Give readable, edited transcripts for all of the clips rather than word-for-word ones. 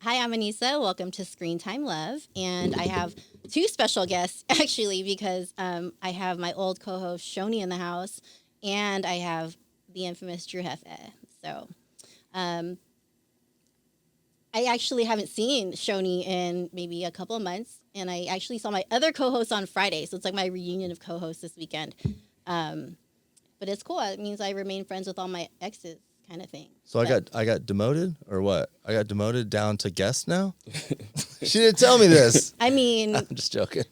Hi, I'm Anissa. Welcome to ScreenTime Love. And I have two special guests, actually, because I have my old co-host, Schoeny, in the house, and I have the infamous Dru Jefe. So um, I actually haven't seen Schoeny in maybe a couple of months, and I actually saw my other co-host on Friday, so it's like my reunion of co-hosts this weekend. Um, but it's cool. It means I remain friends with all my exes, kind of thing. So I got demoted or what? I got demoted down to guest now? She didn't tell me this. I mean, I'm just joking.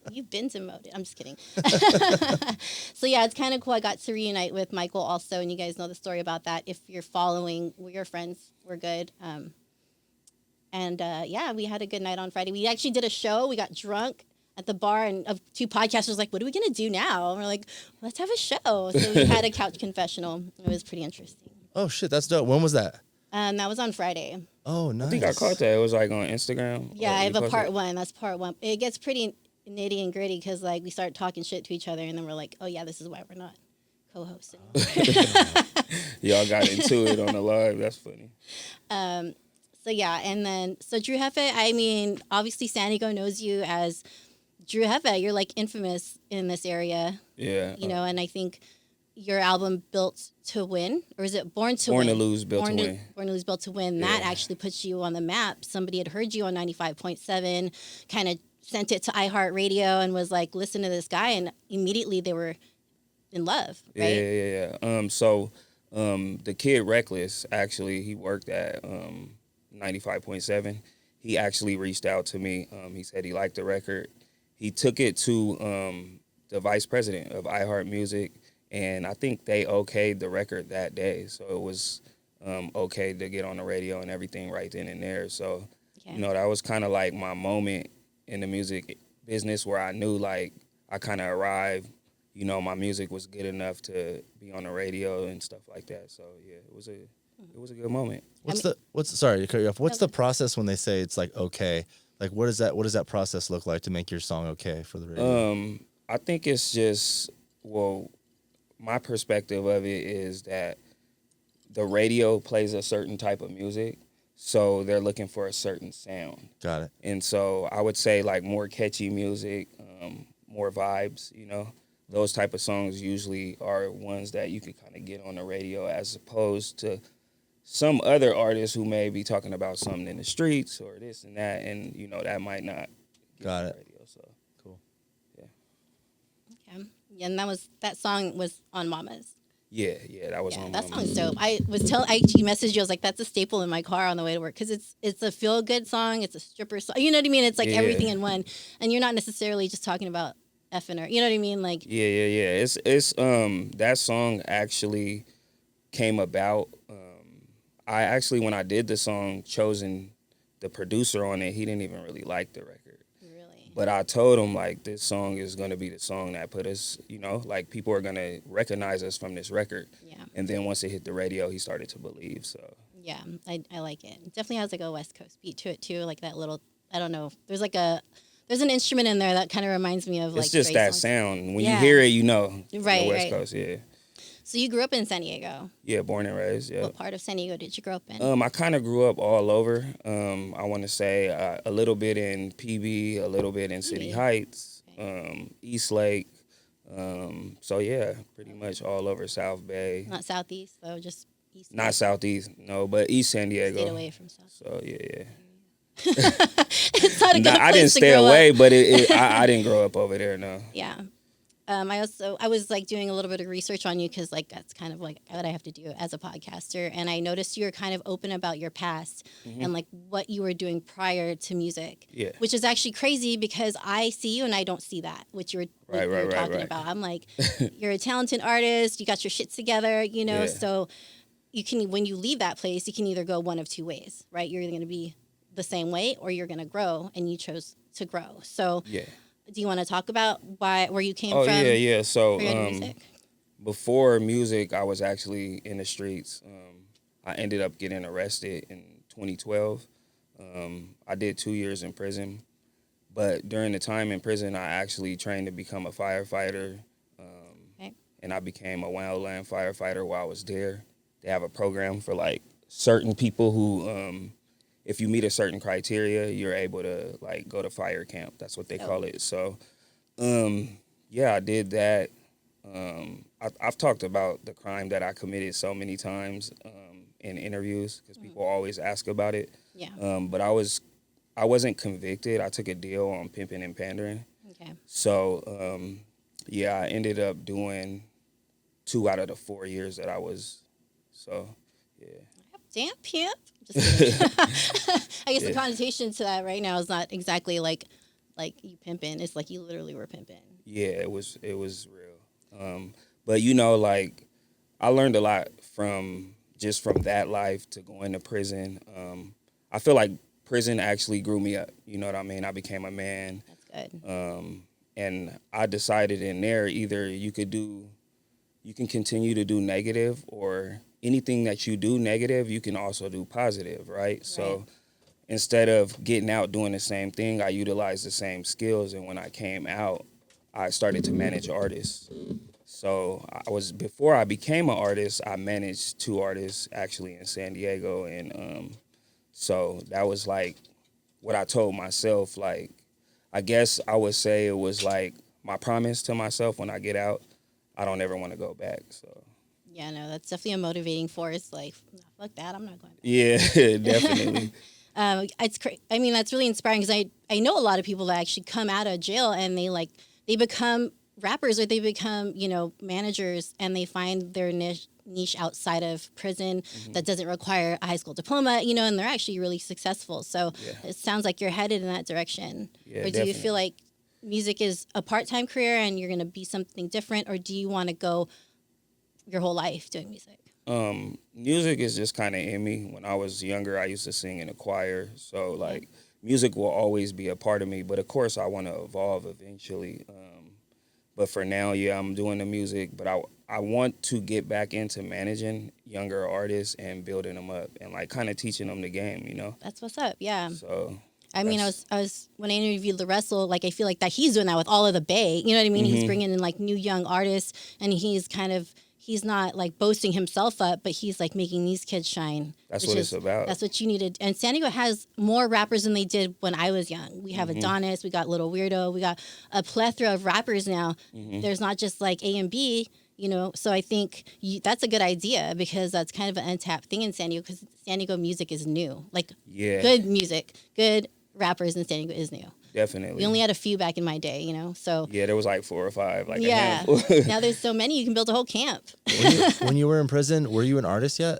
you've been demoted. I'm just kidding. So yeah, it's kind of cool. I got to reunite with Michael also, and you guys know the story about that. If you're following, we're friends. We're good. Yeah, we had a good night on Friday. We actually did a show. We got drunk at the bar, and two podcasters like, "What are we gonna do now?" And we're like, "Let's have a show." So we had a couch confessional. It was pretty interesting. Oh shit, that's dope. When was that? That was on Friday. Oh, nice. I think I caught that. It was like on Instagram. Yeah, I have a part one. That's part one. It gets pretty nitty and gritty because like we start talking shit to each other, and then we're like, "Oh yeah, this is why we're not co-hosts anymore." Y'all got into it on the live. That's funny. So yeah, and then so Dru Jefe. I mean, obviously San Diego knows you as Dru Jefe. You're like infamous in this area. Yeah. You know, and I think your album Built to Win, or is it Born to Born Win? to Lose, Built to Win. Born to Lose, Built to Win. Yeah. That actually puts you on the map. Somebody had heard you on 95.7, kind of sent it to iHeartRadio and was like, listen to this guy. And immediately they were in love, right? Yeah. So the kid Reckless, actually, he worked at 95.7. He actually reached out to me. He said he liked the record. He took it to the vice president of iHeart Music, and I think they okayed the record that day. So it was okay to get on the radio and everything right then and there. So, you know, that was kind of like my moment in the music business where I knew, like, I kind of arrived. You know, my music was good enough to be on the radio and stuff like that. So, yeah, it was a good moment. Sorry to cut you off. What's the process when they say it's like okay? Like what does that process look like to make your song okay for the radio? I think it's just, well, my perspective of it is that the radio plays a certain type of music, so they're looking for a certain sound. Got it. And so I would say like more catchy music, more vibes, you know. Those type of songs usually are ones that you can kind of get on the radio as opposed to some other artists who may be talking about something in the streets or this and that, and, you know, that might not get on the radio. So cool. Yeah. Okay. Yeah, and that song was on Mama's. Yeah, that was on that Mama's. song's dope. I actually messaged you. I was like, that's a staple in my car on the way to work because it's a feel good song. It's a stripper song. You know what I mean? It's like everything in one, and you're not necessarily just talking about effing her. You know what I mean? Like Yeah. It's that song actually came about. I actually, when I did the song, chosen the producer on it. He didn't even really like the record. Really? But I told him, like, this song is going to be the song that put us, you know, like, people are going to recognize us from this record. Yeah. And then once it hit the radio, he started to believe, so. Yeah, I like it. It definitely has like a West Coast beat to it too, like that little, I don't know. There's an instrument in there that kind of reminds me of like it's just Dre that songs. sound. When you hear it, you know. Right, the West right. Coast, yeah. So you grew up in San Diego. Yeah, born and raised, yeah. What part of San Diego did you grow up in? I kind of grew up all over. I want to say a little bit in PB, a little bit in City Heights, East Lake. So, yeah, pretty much all over South Bay. Not Southeast, though, just East. Not Southeast, no, but East San Diego. Stayed away from South. So, yeah. It's not a good place I didn't to stay grow away, up. but I didn't grow up over there, no. Yeah. I was like doing a little bit of research on you because like that's kind of like what I have to do as a podcaster, and I noticed you were kind of open about your past and like what you were doing prior to music. Yeah. Which is actually crazy because I see you and I don't see that, what you were talking about. I'm like, you're a talented artist, you got your shit together, you know, Yeah. so you can, when you leave that place, you can either go one of two ways, right? You're either going to be the same way or you're going to grow, and you chose to grow. So Yeah. do you want to talk about where you came Oh, from? yeah. So, for your music? before music, I was actually in the streets. I ended up getting arrested in 2012. I did 2 years in prison. But during the time in prison, I actually trained to become a firefighter. And I became a wildland firefighter while I was there. They have a program for, like, certain people who if you meet a certain criteria, you're able to like go to fire camp. That's what they Oh. call it. So, yeah, I did that. I've talked about the crime that I committed so many times in interviews because people always ask about it. Yeah. But I wasn't convicted. I took a deal on pimping and pandering. Okay. So, yeah, I ended up doing 2 out of the 4 years that I was. So, yeah. Damn pimp. Just kidding. I guess the Yeah. connotation to that right now is not exactly like you pimping. It's like you literally were pimping. Yeah, it was real. But you know, like I learned a lot from that life to going to prison. I feel like prison actually grew me up. You know what I mean? I became a man. That's good. And I decided in there either you can continue to do negative, or anything that you do negative, you can also do positive, right? So instead of getting out doing the same thing, I utilized the same skills. And when I came out, I started to manage artists. So before I became an artist, I managed 2 artists actually in San Diego. And so that was like what I told myself. Like, I guess I would say it was like my promise to myself when I get out, I don't ever want to go back. So Yeah, no, that's definitely a motivating force. Like, fuck that, I'm not going back. yeah, definitely. I mean, that's really inspiring because I know a lot of people that actually come out of jail and they become rappers or they become, managers, and they find their niche outside of prison that doesn't require a high school diploma, and they're actually really successful. So it sounds like you're headed in that direction. Yeah, or do you feel like music is a part-time career and you're going to be something different, or do you want to go your whole life doing music? Music is just kind of in me. When I was younger, I used to sing in a choir. So, like, music will always be a part of me. But, of course, I want to evolve eventually. But for now, yeah, I'm doing the music. But I want to get back into managing younger artists and building them up and, like, kind of teaching them the game, That's what's up, yeah. So, I mean, I was when I interviewed the Russell, like I feel like that he's doing that with all of the Bay. You know what I mean? He's bringing in like new young artists, and he's not like boasting himself up, but he's like making these kids shine. That's what it's about. That's what you needed. And San Diego has more rappers than they did when I was young. We have Adonis, we got Little Weirdo, we got a plethora of rappers now. There's not just like A and B. So I think that's a good idea because that's kind of an untapped thing in San Diego because San Diego music is new. Like good music, good rappers in San Diego is new. Definitely. We only had a few back in my day, so. Yeah, there was like 4 or 5. Like yeah. a handful. Now there's so many, you can build a whole camp. When you were in prison, were you an artist yet?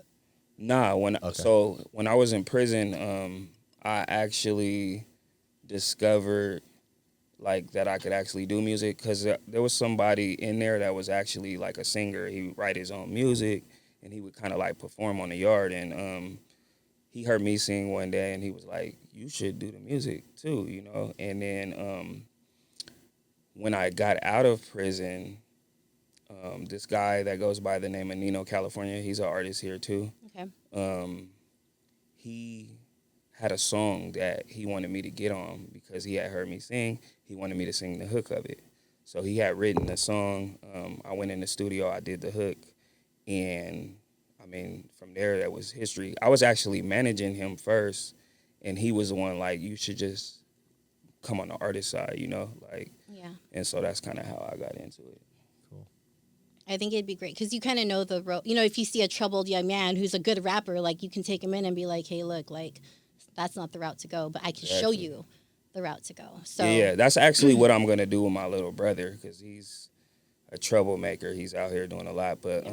Nah, when I was in prison, I actually discovered like that I could actually do music because there was somebody in there that was actually like a singer. He would write his own music and he would kind of like perform on the yard. And he heard me sing one day and he was like, "You should do the music too," And then when I got out of prison, this guy that goes by the name of Nino California, he's an artist here too. Okay. He had a song that he wanted me to get on because he had heard me sing. He wanted me to sing the hook of it. So he had written the song. I went in the studio, I did the hook, and I mean, from there, that was history. I was actually managing him first, and he was the one like, "You should just come on the artist side," like. Yeah. And so that's kind of how I got into it. Cool. I think it'd be great because you kind of know the road. If you see a troubled young man who's a good rapper, like you can take him in and be like, "Hey, look, like that's not the route to go, but I can show you the route to go." So yeah, that's actually what I'm gonna do with my little brother because he's a troublemaker. He's out here doing a lot, but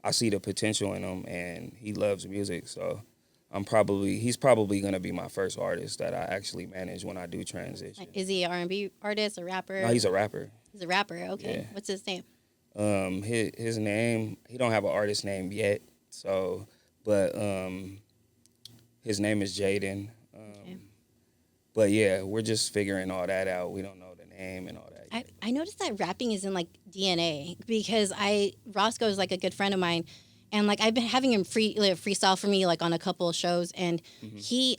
I see the potential in him, and he loves music. So he's probably gonna be my first artist that I actually manage when I do transition. Is he an R&B artist, a rapper? No, he's a rapper. He's a rapper. Okay. Yeah. What's his name? His name, he don't have an artist name yet. So, but his name is Jaden. Okay. But yeah, we're just figuring all that out. We don't know the name and all that. I noticed that rapping is in like DNA because Roscoe is like a good friend of mine, and like I've been having him freestyle for me like on a couple of shows, and he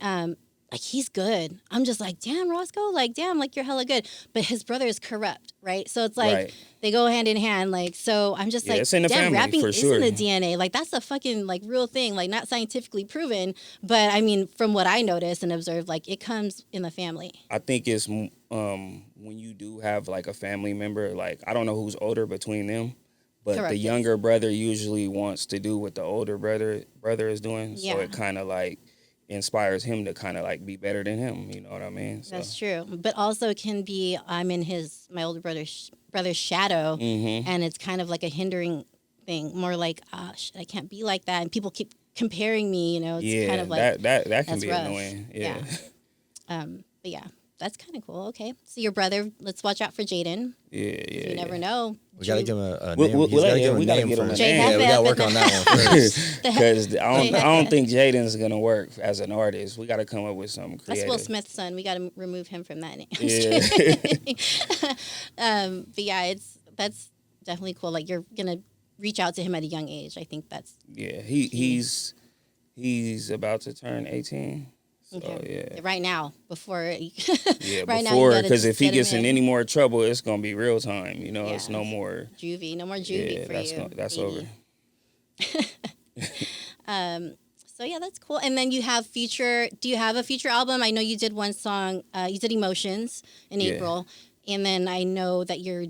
like he's good. I'm just like, damn, Roscoe, like damn, like you're hella good. But his brother is corrupt, right? So it's like Right. they go hand in hand. Like so, I'm just Yeah, like, it's in the damn, family, rapping for is sure. in the DNA. Like that's a fucking like real thing. Like not scientifically proven, but I mean, from what I noticed and observed, like it comes in the family. I think it's when you do have like a family member, like I don't know who's older between them, but Correct, the yes. younger brother usually wants to do what the older brother is doing. Yeah. So it kind of like inspires him to kind of like be better than him. You know what I mean? So. That's true. But also it can be I'm in my older brother's shadow, and it's kind of like a hindering thing. More like, shit, I can't be like that, and people keep comparing me. You know, it's Yeah, kind of like that can that's be rough. annoying. Yeah. But yeah, that's kind of cool. Okay, so your brother, let's watch out for Jaden. Yeah. You never know. We gotta give him a We'll- name. we'll- He's gotta yeah, give him we a gotta name get him a first. name. Yeah, we gotta J-Hefe, work on that one first. Because I don't think Jaden's gonna work as an artist. We got to come up with something That's creative. Will Smith's son. We got to remove him from that name. Yeah. But yeah, that's definitely cool. Like you're gonna reach out to him at a young age. I think that's Yeah, he's about to turn 18. So okay. yeah, Right now, before yeah. right now, you Before, gotta because just if he get him gets in any more trouble, it's gonna be real time. You know, it's Yeah. no more. juvie, no more juvie Yeah, for that's you. that's baby. over. So yeah, that's cool. And then you have future. Do you have a future album? I know you did one song. You did Emotions in Yeah. April, and then I know that you're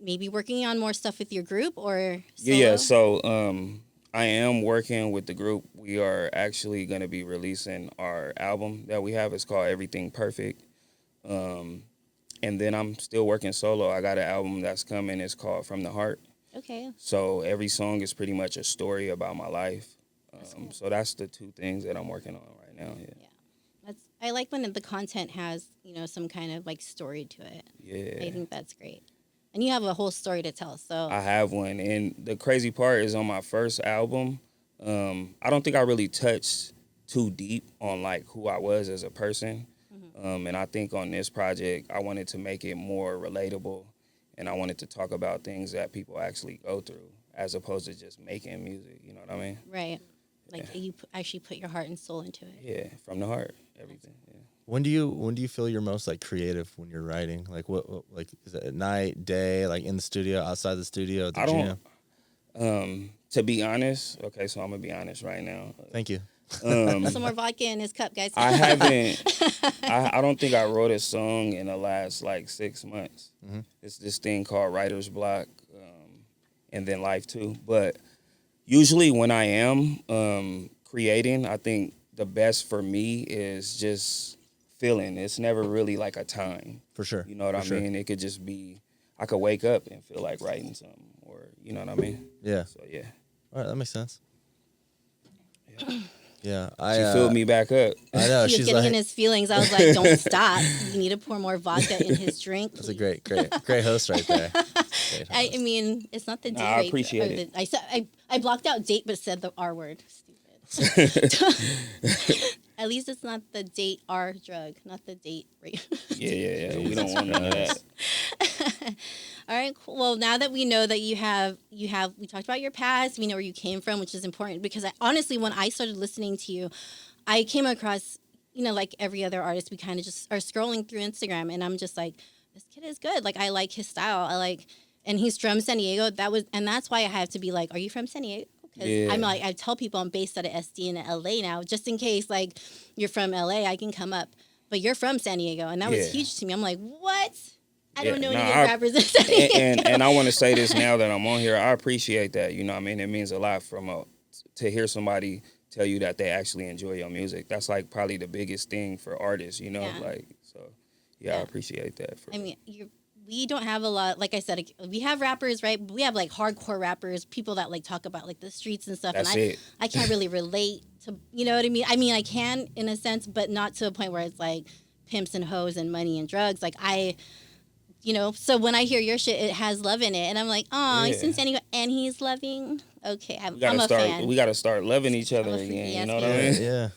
maybe working on more stuff with your group or solo? Yeah. So I am working with the group. We are actually gonna be releasing our album that we have. It's called Everything Perfect. And then I'm still working solo. I got an album that's coming. It's called From the Heart. Okay. So every song is pretty much a story about my life. Cool. So that's the two things that I'm working on right now. Yeah. I like when the content has some kind of like story to it. Yeah. I think that's great. And you have a whole story to tell. So I have one. And the crazy part is on my first album, I don't think I really touched too deep on like who I was as a person. And I think on this project, I wanted to make it more relatable, and I wanted to talk about things that people actually go through as opposed to just making music. You know what I mean? right, like you actually put your heart and soul into it. Yeah, from the heart, everything. Yeah. When do you feel you're most like creative when you're writing? Like what like is it at night, day, like in the studio, outside the studio, at the I gym? don't. To be honest, okay, so I'm gonna be honest right now. Thank you. Some more vodka in his cup, guys. I haven't. I don't think I wrote a song in the last like 6 months. It's this thing called writer's block, and then life too. But usually when I am creating, I think the best for me is just feeling. It's never really like a time. For sure. You know what I mean? It could just be. I could wake up and feel like writing something, or you know what I mean? Yeah. So yeah. All right, that makes sense. Yeah. Yeah, She filled me back up. I know. He was She's getting like, in his feelings. I was like, "Don't stop. You need to pour more vodka in his drink." that's a great host right there. Great I host. mean, it's not the date. I appreciate or it. I said I blocked out date, but said the R word. Stupid. At least it's not the date R drug, not the date rate. Yeah. We don't want none of that. All right, cool. Well, now that we know that you have, we talked about your past, we know where you came from, which is important because honestly, when I started listening to you, I came across, like every other artist, we kind of just are scrolling through Instagram and I'm just like, this kid is good. Like, I like his style. And he's from San Diego. And that's why I have to be like, are you from San Diego? Because Yeah. I'm like, I tell people I'm based out of SD in LA now, just in case like you're from LA, I can come up. But you're from San Diego. And that was Yeah. huge to me. I'm like, what? I Yeah, don't know nah, any rappers in San Diego. and I want to say this now that I'm on here. I appreciate that. You know what I mean? It means a lot to hear somebody tell you that they actually enjoy your music. That's like probably the biggest thing for artists, Yeah. So I appreciate that. I mean, we don't have a lot. Like I said, we have rappers, right? But we have like hardcore rappers, people that like talk about like the streets and stuff. That's and it. I can't really relate to, you know what I mean? I mean, I can in a sense, but not to a point where it's like pimps and hoes and money and drugs. Like so when I hear your shit, it has love in it, and I'm like, oh, he's Yeah. in San Diego and he's loving. Okay, I'm we a fan. gotta start loving each other I'm a freak, again. yes, You know what yes. I mean? Yeah.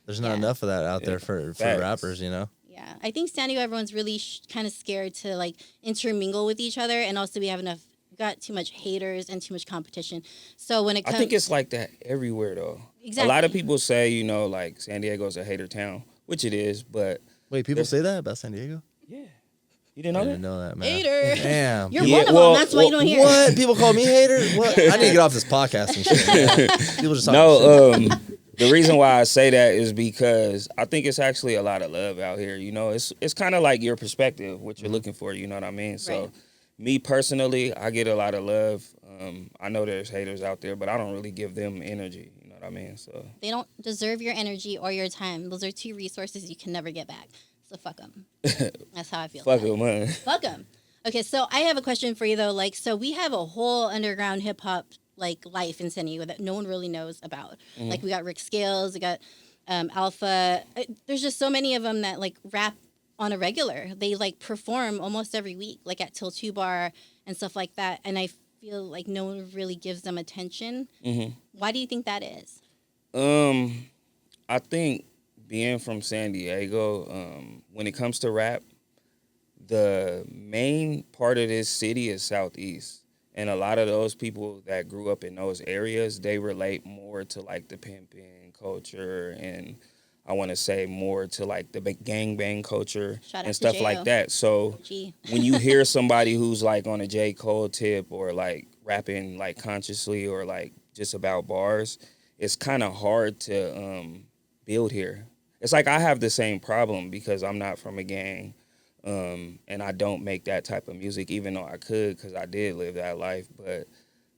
There's not Yeah. enough of that out there Yeah. for Facts. rappers, Yeah, I think San Diego, everyone's really kind of scared to like intermingle with each other, and also we got too much haters and too much competition. So when it I comes, think it's like that everywhere though. Exactly. A lot of people say, like San Diego's a hater town, which it is. But Wait, people say that about San Diego? yeah, you didn't know I that? didn't know that, man. Hater. Damn. You're Yeah, one of well, them. That's why you don't hear. What? People call me hater? What? I need to get off this podcast and shit. Man. People just talking shit. No, the reason why I say that is because I think it's actually a lot of love out here. You know, it's kind of like your perspective, what you're looking for. You know what I mean? So, Right. me personally, I get a lot of love. I know there's haters out there, but I don't really give them energy. You know what I mean? So They don't deserve your energy or your time. Those are two resources you can never get back. So fuck them. That's how I feel. fuck about it. them, man. Fuck them. Okay, so I have a question for you though. Like, so we have a whole underground hip hop like life in San Diego that no one really knows about. Mm-hmm. Like, we got Rick Scales, we got Alpha. There's just so many of them that like rap on a regular. They like perform almost every week, like at Till 2 Bar and stuff like that. And I feel like no one really gives them attention. Mm-hmm. Why do you think that is? I think being from San Diego, when it comes to rap, the main part of this city is Southeast. And a lot of those people that grew up in those areas, they relate more to like the pimping culture and I want to say more to like the gangbang culture Shout out and to stuff J.O. like that. So Gee. when you hear somebody who's like on a J. Cole tip or like rapping like consciously or like just about bars, it's kind of hard to build here. It's like I have the same problem because I'm not from a gang. And I don't make that type of music, even though I could, because I did live that life. But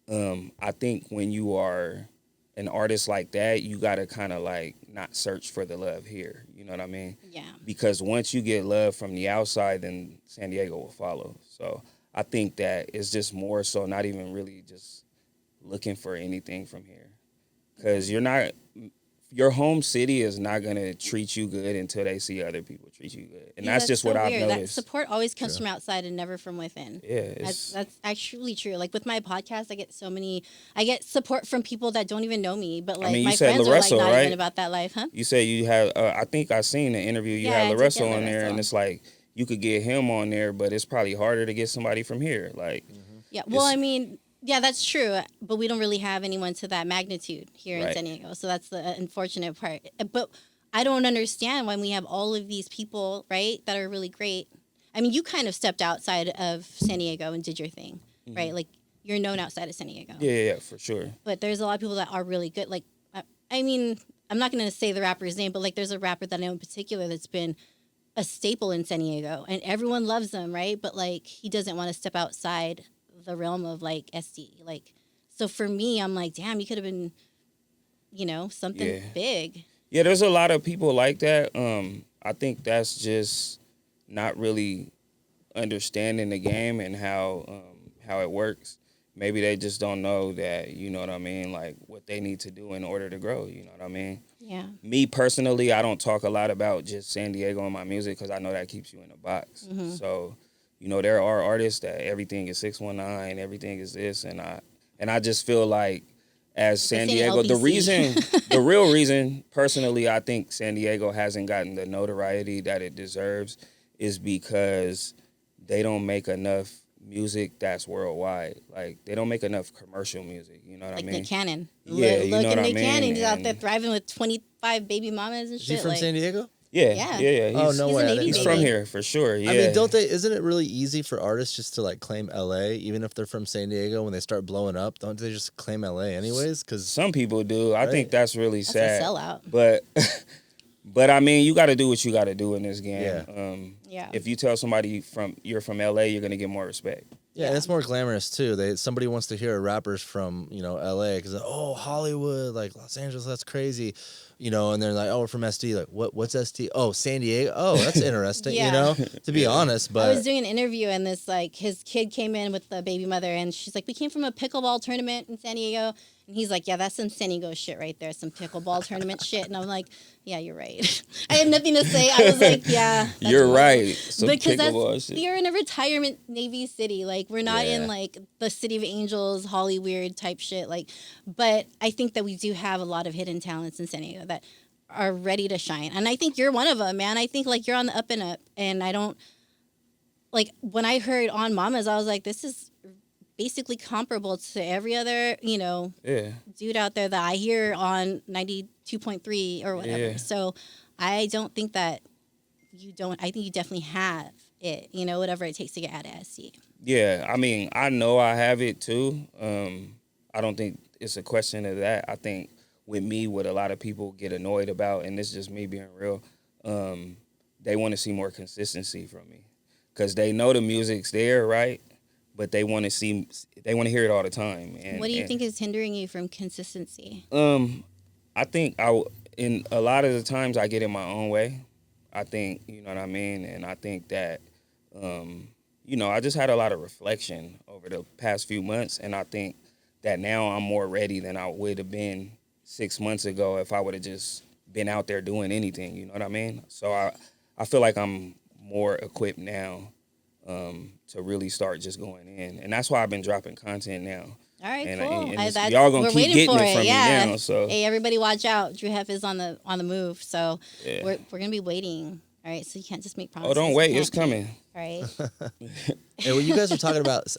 I think when you are an artist like that, you got to kind of like not search for the love here. You know what I mean? Yeah. Because once you get love from the outside, then San Diego will follow. So I think that it's just more so not even really just looking for anything from here. Because your home city is not going to treat you good until they see other people treat you good. And Yeah, that's just so what I've weird. That noticed. support always comes from outside and never from within. Yeah, That's actually true. Like with my podcast, I get support from people that don't even know me, but like mean, you my said friends Laresso, are like not right? even about that life, huh? You said you had, I think I seen the interview. You Yeah, I had did Laresso get on there, Laresso. and it's like you could get him on there, but it's probably harder to get somebody from here. Like, Yeah. Well, It's- I mean, yeah, that's true, but we don't really have anyone to that magnitude here in Right. San Diego. So that's the unfortunate part. But I don't understand when we have all of these people, right, that are really great. I mean, you kind of stepped outside of San Diego and did your thing, right? Like, you're known outside of San Diego. yeah, for sure. But there's a lot of people that are really good. Like, I mean, I'm not going to say the rapper's name, but like, there's a rapper that I know in particular that's been a staple in San Diego, and everyone loves him, right? But like, he doesn't want to step outside the realm of like SD. Like, so for me, I'm like, damn, you could have been, something Yeah. big. Yeah, there's a lot of people like that. I think that's just not really understanding the game and how it works. Maybe they just don't know that, you know what I mean, like what they need to do in order to grow, you know what I mean? Yeah. Me personally, I don't talk a lot about just San Diego in my music because I know that keeps you in a box. Mm-hmm. So, there are artists that everything is 619, everything is this, and I just feel like as San This ain't Diego, LBC. the real reason, personally, I think San Diego hasn't gotten the notoriety that it deserves is because they don't make enough music that's worldwide. Like, they don't make enough commercial music, you know what Like I mean? Nick Cannon. Yeah, Look you know at what I Nick Cannon. mean? He's out there And- thriving with 25 baby mamas and Is he shit. from like, San Diego? Yeah. Yeah. Oh, no he's way. a I Navy didn't He's know from that. here for sure. Yeah. I mean, isn't it really easy for artists just to like claim LA, even if they're from San Diego, when they start blowing up? Don't they just claim LA anyways? Because Some people do. I Right. think that's really That's sad. a sellout. But but I mean, you got to do what you got to do in this game. Yeah. Yeah. If you tell somebody you're from LA, you're gonna get more respect. yeah, and it's more glamorous too. Somebody wants to hear rappers from LA because Hollywood, like Los Angeles, that's crazy, and they're like, oh, we're from SD. Like, what's SD? Oh, San Diego. Oh, that's interesting. Yeah. To be honest, I but was doing an interview and this like his kid came in with the baby mother and she's like, we came from a pickleball tournament in San Diego, and he's like, yeah, that's some San Diego shit right there, some pickleball tournament shit, and I'm like, yeah, you're right. I had nothing to say. I was like, yeah, that's You're wild. right. Some Because pickleball shit. you're in a retirement Navy city. Like, we're not Yeah. in like the City of Angels, Hollyweird type shit. Like, but I think that we do have a lot of hidden talents in San Diego that are ready to shine, and I think you're one of them, man. I think like you're on the up and up, and I don't like when I heard On Mamas, I was like, this is basically comparable to every other Yeah. dude out there that I hear on 92.3 or whatever. Yeah. So I don't think that you don't. I think you definitely have it. You know, whatever it takes to get out of SC. Yeah, I mean, I know I have it too. I don't think it's a question of that. I think with me, what a lot of people get annoyed about, and this is just me being real, they want to see more consistency from me because they know the music's there, right? But they want to hear it all the time. And What do you think is hindering you from consistency? I think in a lot of the times I get in my own way. I think, you know what I mean? And I think that, I just had a lot of reflection over the past few months. And I think that now I'm more ready than I would have been 6 months ago if I would have just been out there doing anything. You know what I mean? So I feel like I'm more equipped now to really start just going in. And that's why I've been dropping content now. All right, And, cool. y'all gonna we're keep waiting getting for it from me now. So hey, everybody, watch out! Dru Jefe is on the move, so yeah. we're gonna be waiting. All right, so you can't just make Oh, promises. don't wait, it's All coming. right. And when you guys were talking about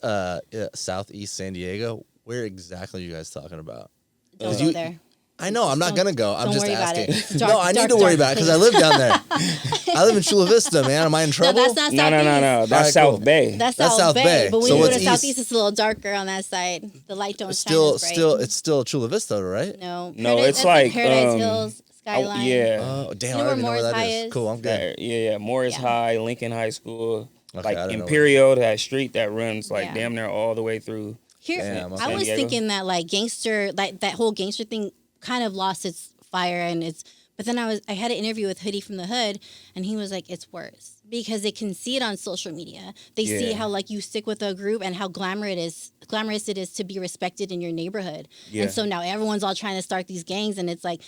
Southeast San Diego, where exactly are you guys talking about? Don't go there. I know, I'm not gonna go. I'm don't just worry about asking. it. It's dark- No, I need dark, to worry dark about it because I place. live down there. I live in Chula Vista, man. Am I in trouble? No, that's not No. Southeast. That's Alright, South cool. Bay. That's That's South Bay. But when So you go what's to east? Southeast, it's a little darker on that side. The light don't It's shine as bright. it's still Chula Vista, right? No, No, Paradise- it's that's like, Paradise Hills, Oh, Skyline. yeah. Oh, damn, You know I don't where even know where Morris that High is. is? Cool, I'm good. Yeah. Morris Yeah. High, Lincoln High School, Okay, like I don't know Imperial, that street that runs like Yeah. damn near all the way through. Here, Damn, okay. I was San Diego. thinking that like gangster, that whole gangster thing kind of lost its fire and its. But then I had an interview with Hoodie from the Hood, and he was like, it's worse because they can see it on social media. They see Yeah. how like you stick with a group and how glamorous it is to be respected in your neighborhood. Yeah. And so now everyone's all trying to start these gangs, and it's like.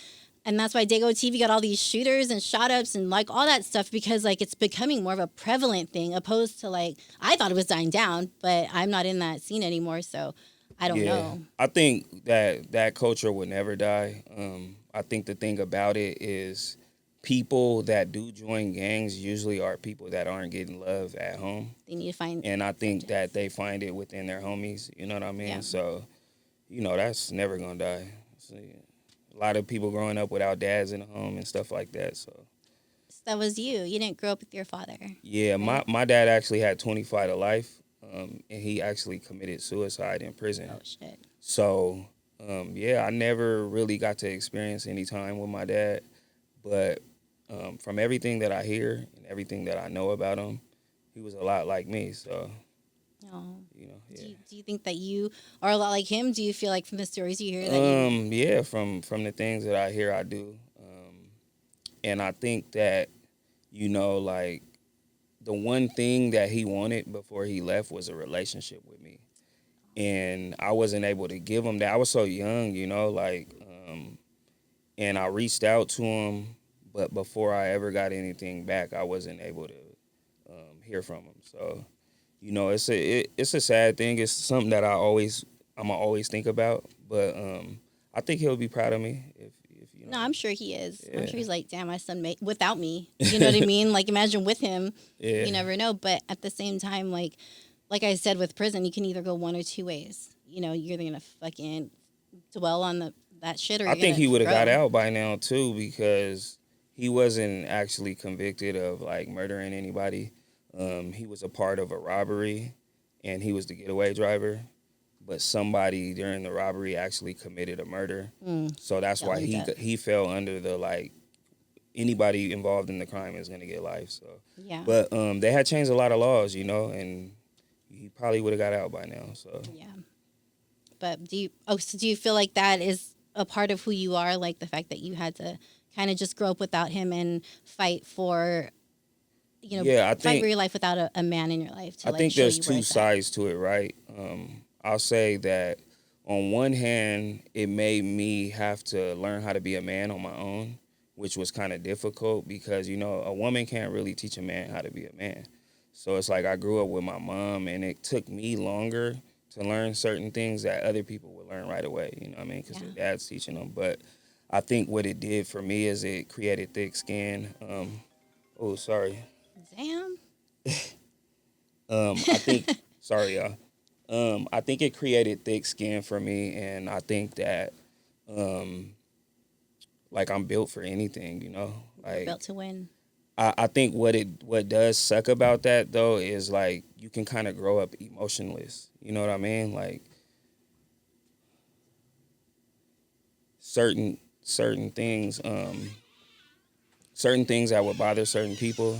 And that's why Dago TV got all these shooters and shot ups and like all that stuff because like it's becoming more of a prevalent thing opposed to like I thought it was dying down, but I'm not in that scene anymore, so I don't know. I think that culture would never die. I think the thing about it is people that do join gangs usually are people that aren't getting love at home. They need to find And I think that they find it within their homies. You know what I mean? Yeah. So, that's never going to die. So, a lot of people growing up without dads in the home and stuff like that. So, that was you. You didn't grow up with your father. yeah, my dad actually had 25 to life, and he actually committed suicide in prison. Oh shit. So, I never really got to experience any time with my dad. But from everything that I hear and everything that I know about him, he was a lot like me. So, Oh. yeah. Do you think that you are a lot like him? Do you feel like from the stories you hear that you Yeah, from the things that I hear, I do. And I think that, like the one thing that he wanted before he left was a relationship with me. And I wasn't able to give him that. I was so young, and I reached out to him, but before I ever got anything back, I wasn't able to hear from him. So, it's a sad thing. It's something that I'm gonna always think about. But I think he'll be proud of me if No, I'm sure he is. I'm Yeah. sure he's like, damn, my son made without me. You know what I mean? Like imagine with him. Yeah. You never know. But at the same time, like I said with prison, you can either go one or two ways. You're either gonna fucking dwell on that shit or I think he would have got out by now too because he wasn't actually convicted of like murdering anybody. He was a part of a robbery, and he was the getaway driver. But somebody during the robbery actually committed a murder, so that's why he fell under the like anybody involved in the crime is gonna get life. So Yeah. but they had changed a lot of laws, and he probably would have got out by now. So Yeah. But do you feel like that is a part of who you are? Like the fact that you had to kind of just grow up without him and fight for, Yeah, I fight think- for your life without a man in your life. To I like think show there's you where two it's at. sides to it, right? I'll say that on one hand, it made me have to learn how to be a man on my own, which was kind of difficult because, a woman can't really teach a man how to be a man. So it's like I grew up with my mom, and it took me longer to learn certain things that other people would learn right away, you know what I mean? Because their dad's teaching them. But I think what it did for me is it created thick skin. Sorry. Damn. I think, sorry, y'all. I think it created thick skin for me, and I think that, like I'm built for anything, you know. Like Built to win. I think what does suck about that though is like you can kind of grow up emotionless. You know what I mean? Like certain things, certain things that would bother certain people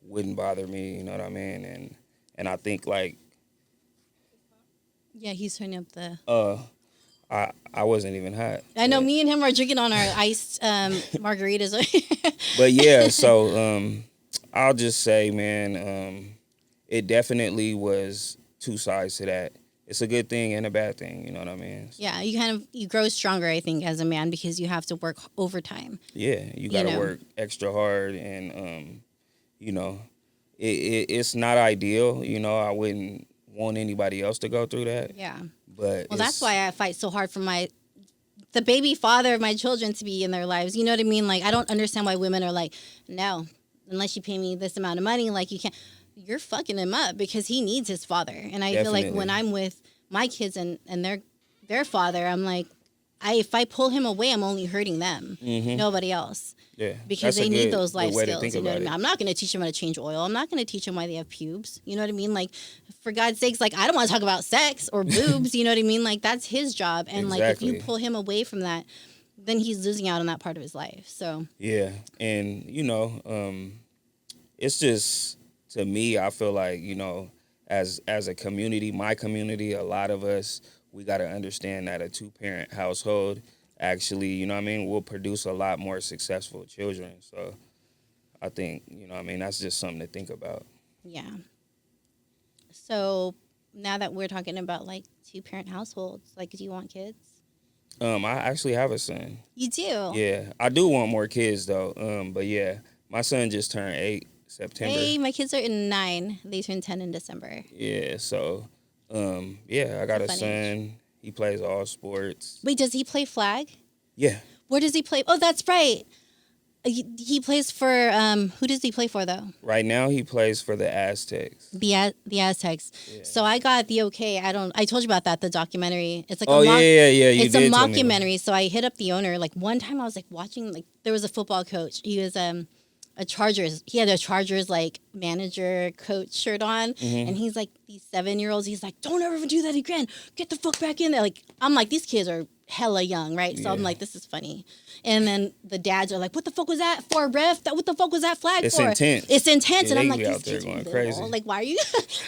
wouldn't bother me. You know what I mean? And I think like Yeah, he's turning up the. I wasn't even hot. I know me and him are drinking on our iced margaritas. But yeah, so I'll just say, man, it definitely was two sides to that. It's a good thing and a bad thing, you know what I mean? Yeah, you grow stronger, I think, as a man because you have to work overtime. Yeah, you got to work extra hard, and you know, it's not ideal. You know, I wouldn't want anybody else to go through that. Yeah. But well, that's why I fight so hard for the baby father of my children to be in their lives. You know what I mean? Like, I don't understand why women are like, no, unless you pay me this amount of money, like you can't. You're fucking him up because he needs his father. And I feel like when I'm with my kids and their father, I'm like, if I pull him away, I'm only hurting them, nobody else. Yeah, because they need those life skills. You know what I mean? I'm not going to teach them how to change oil. I'm not going to teach them why they have pubes. You know what I mean? Like, for God's sakes, like I don't want to talk about sex or boobs. You know what I mean? Like that's his job. And like if you pull him away from that, then he's losing out on that part of his life. So yeah, and you know, it's just to me, I feel like as a community, my community, a lot of us, we got to understand that a 2-parent household actually, you know what I mean, will produce a lot more successful children. So I think, you know what I mean, that's just something to think about. Yeah. So now that we're talking about like 2-parent households, like do you want kids? I actually have a son. You do? Yeah. I do want more kids though. But yeah, my son just turned 8 September. Hey, my kids are in 9. They turn 10 in December. Yeah, so yeah, I got a son. Age. He plays all sports. Wait, does he play flag? Yeah. Where does he play? Oh, that's right. He plays for who does he play for though? Right now he plays for the Aztecs. The Aztecs. Yeah. So I got the okay. I told you about that, the documentary. It's like yeah. It's a mockumentary. So I hit up the owner. Like one time I was like watching, like there was a football coach. He was he had a Chargers like manager coach shirt on, and he's like these 7-year-olds. He's like, don't ever do that again. Get the fuck back in there. Like I'm like, these kids are hella young, right? So I'm like, this is funny. And then the dads are like, what the fuck was that for, ref? What the fuck was that flag for? It's intense. Yeah, and I'm like, these kids going crazy. Like, why are you?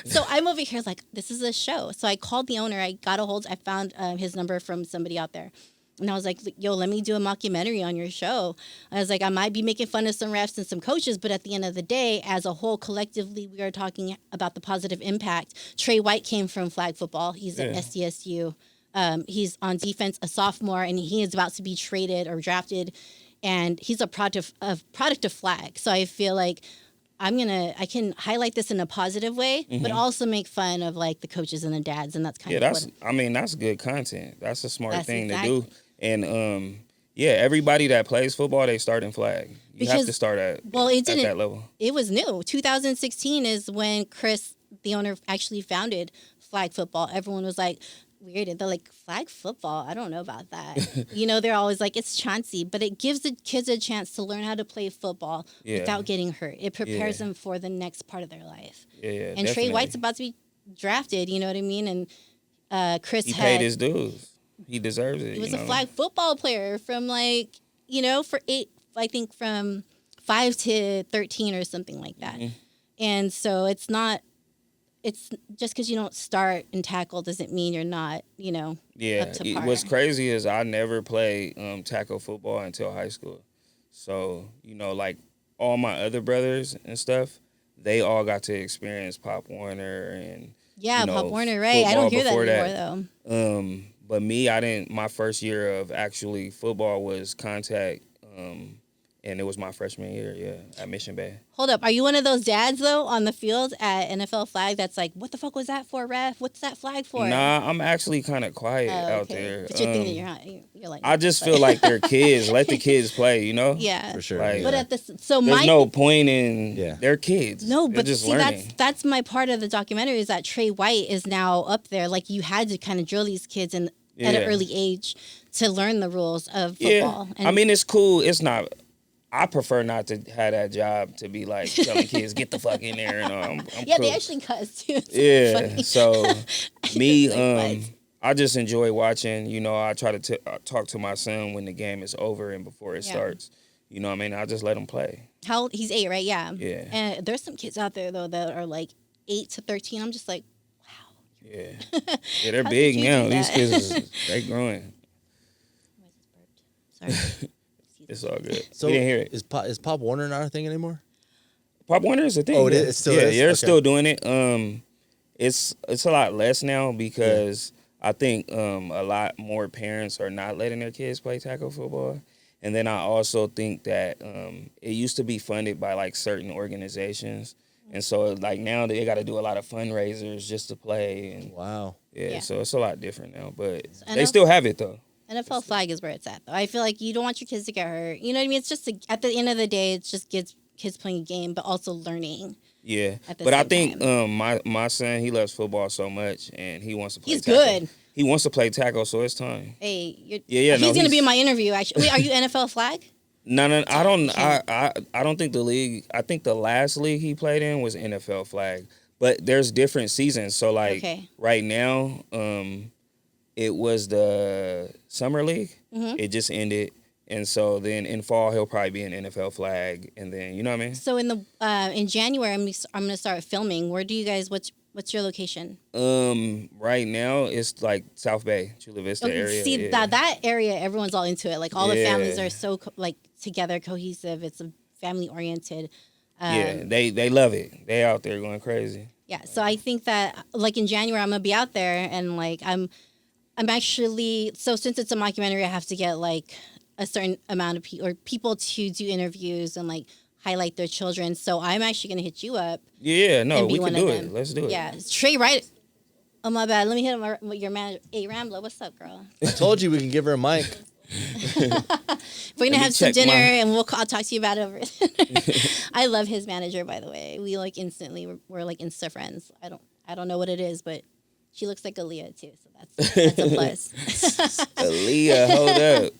So I'm over here like, this is a show. So I called the owner. I found his number from somebody out there. And I was like, yo, let me do a mockumentary on your show. I was like, I might be making fun of some refs and some coaches, but at the end of the day, as a whole, collectively, we are talking about the positive impact. Trey White came from flag football. He's at SDSU. He's on defense, a sophomore, and he is about to be traded or drafted. And he's a product of flag. So I feel like I can highlight this in a positive way, but also make fun of like the coaches and the dads, and that's kind of that's good content. That's a smart thing to do. And everybody that plays football, they start in flag. You have to start at that level. It was new. 2016 is when Chris, the owner, actually founded flag football. Everyone was like, weird. They're like, flag football? I don't know about that. They're always like, it's Chauncey. But it gives the kids a chance to learn how to play football without getting hurt. It prepares them for the next part of their life. Yeah, and definitely. Trey White's about to be drafted, you know what I mean? And Chris he paid his dues. He deserves it. He was a flag football player from from 5 to 13 or something like that. And so it's just because you don't start and tackle doesn't mean you're not, up to par. What's crazy is I never played tackle football until high school. So, like all my other brothers and stuff, they all got to experience Pop Warner and Pop Warner, right? I don't hear that anymore though. But me, I didn't. My first year of actually football was contact, and it was my freshman year, at Mission Bay. Hold up, are you one of those dads though on the field at NFL flag that's like, what the fuck was that for, ref? What's that flag for? Nah, I'm actually kind of quiet out there. But you're thinking you're like. I just feel like they're kids. Let the kids play, Yeah, for sure. Like, but there's no point in their kids. No, they're but just see, learning. that's my part of the documentary is that Trey White is now up there. Like you had to kind of drill these kids, and at an Yeah. early age to learn the rules of Yeah, football. And I mean, it's cool. It's not. I prefer not to have that job to be like telling kids get the fuck in there and I'm yeah, cool. they actually cuss too. It's Yeah, funny. so me, It's like, what? I just enjoy watching. You know, I try to talk to my son when the game is over and before it Yeah. starts. You know what I mean? I just let him play. How old? He's 8, right? Yeah. Yeah. And there's some kids out there though that are like 8 to 13. I'm just like, Yeah, yeah, they're How big did you now. do These that? kids, they growing. sorry. It's all good. So We didn't hear it. Is Pop Warner not a thing anymore? Pop Warner is a thing. Oh, it yeah. is? It still yeah, is? they're Okay. still doing it. It's a lot less now because I think a lot more parents are not letting their kids play tackle football. And then I also think that it used to be funded by like certain organizations. And so like now they got to do a lot of fundraisers just to play. And Wow. Yeah. so it's a lot different now. But I they know- still have it though. NFL flag is where it's at though. I feel like you don't want your kids to get hurt. You know what I mean? It's just at the end of the day, it's just kids playing a game, but also learning. Yeah. At the But I same think time. my son, he loves football so much and he wants to play He's tackle. good. He wants to play tackle, so it's time. Hey, Yeah, he's no, gonna be he's- in my interview. Actually, wait, are you NFL flag? No, I don't. can't. I don't think the league. I think the last league he played in was NFL flag, but there's different seasons. So like Okay. right now, it was the summer league. Mm-hmm. It just ended, and so then in fall he'll probably be in NFL flag, and then you know what I mean. So in January, I'm gonna start filming. Where do you guys? What's your location? Right now it's like South Bay, Chula Vista area. See yeah. that area, everyone's all into it. Like all the families Yeah. are so like together, cohesive. It's a family oriented. Yeah, they love it. They out there going crazy. Yeah, so I think that like in January I'm gonna be out there and like I'm actually so since it's a mockumentary I have to get like a certain amount of people to do interviews and like highlight their children. So I'm actually gonna hit you up. Yeah, no, And be we can one of do it. them. Let's do it. Yeah, Trey, right? Oh my bad. Let me hit him. Your manager, hey Rambler, what's up, girl? I told you we can give her a mic. We're gonna me have some check dinner my- and I'll talk to you about it over. I love his manager, by the way. We like instantly we're like Insta friends. I don't know what it is, but she looks like Aaliyah too, so that's a plus. Aaliyah, hold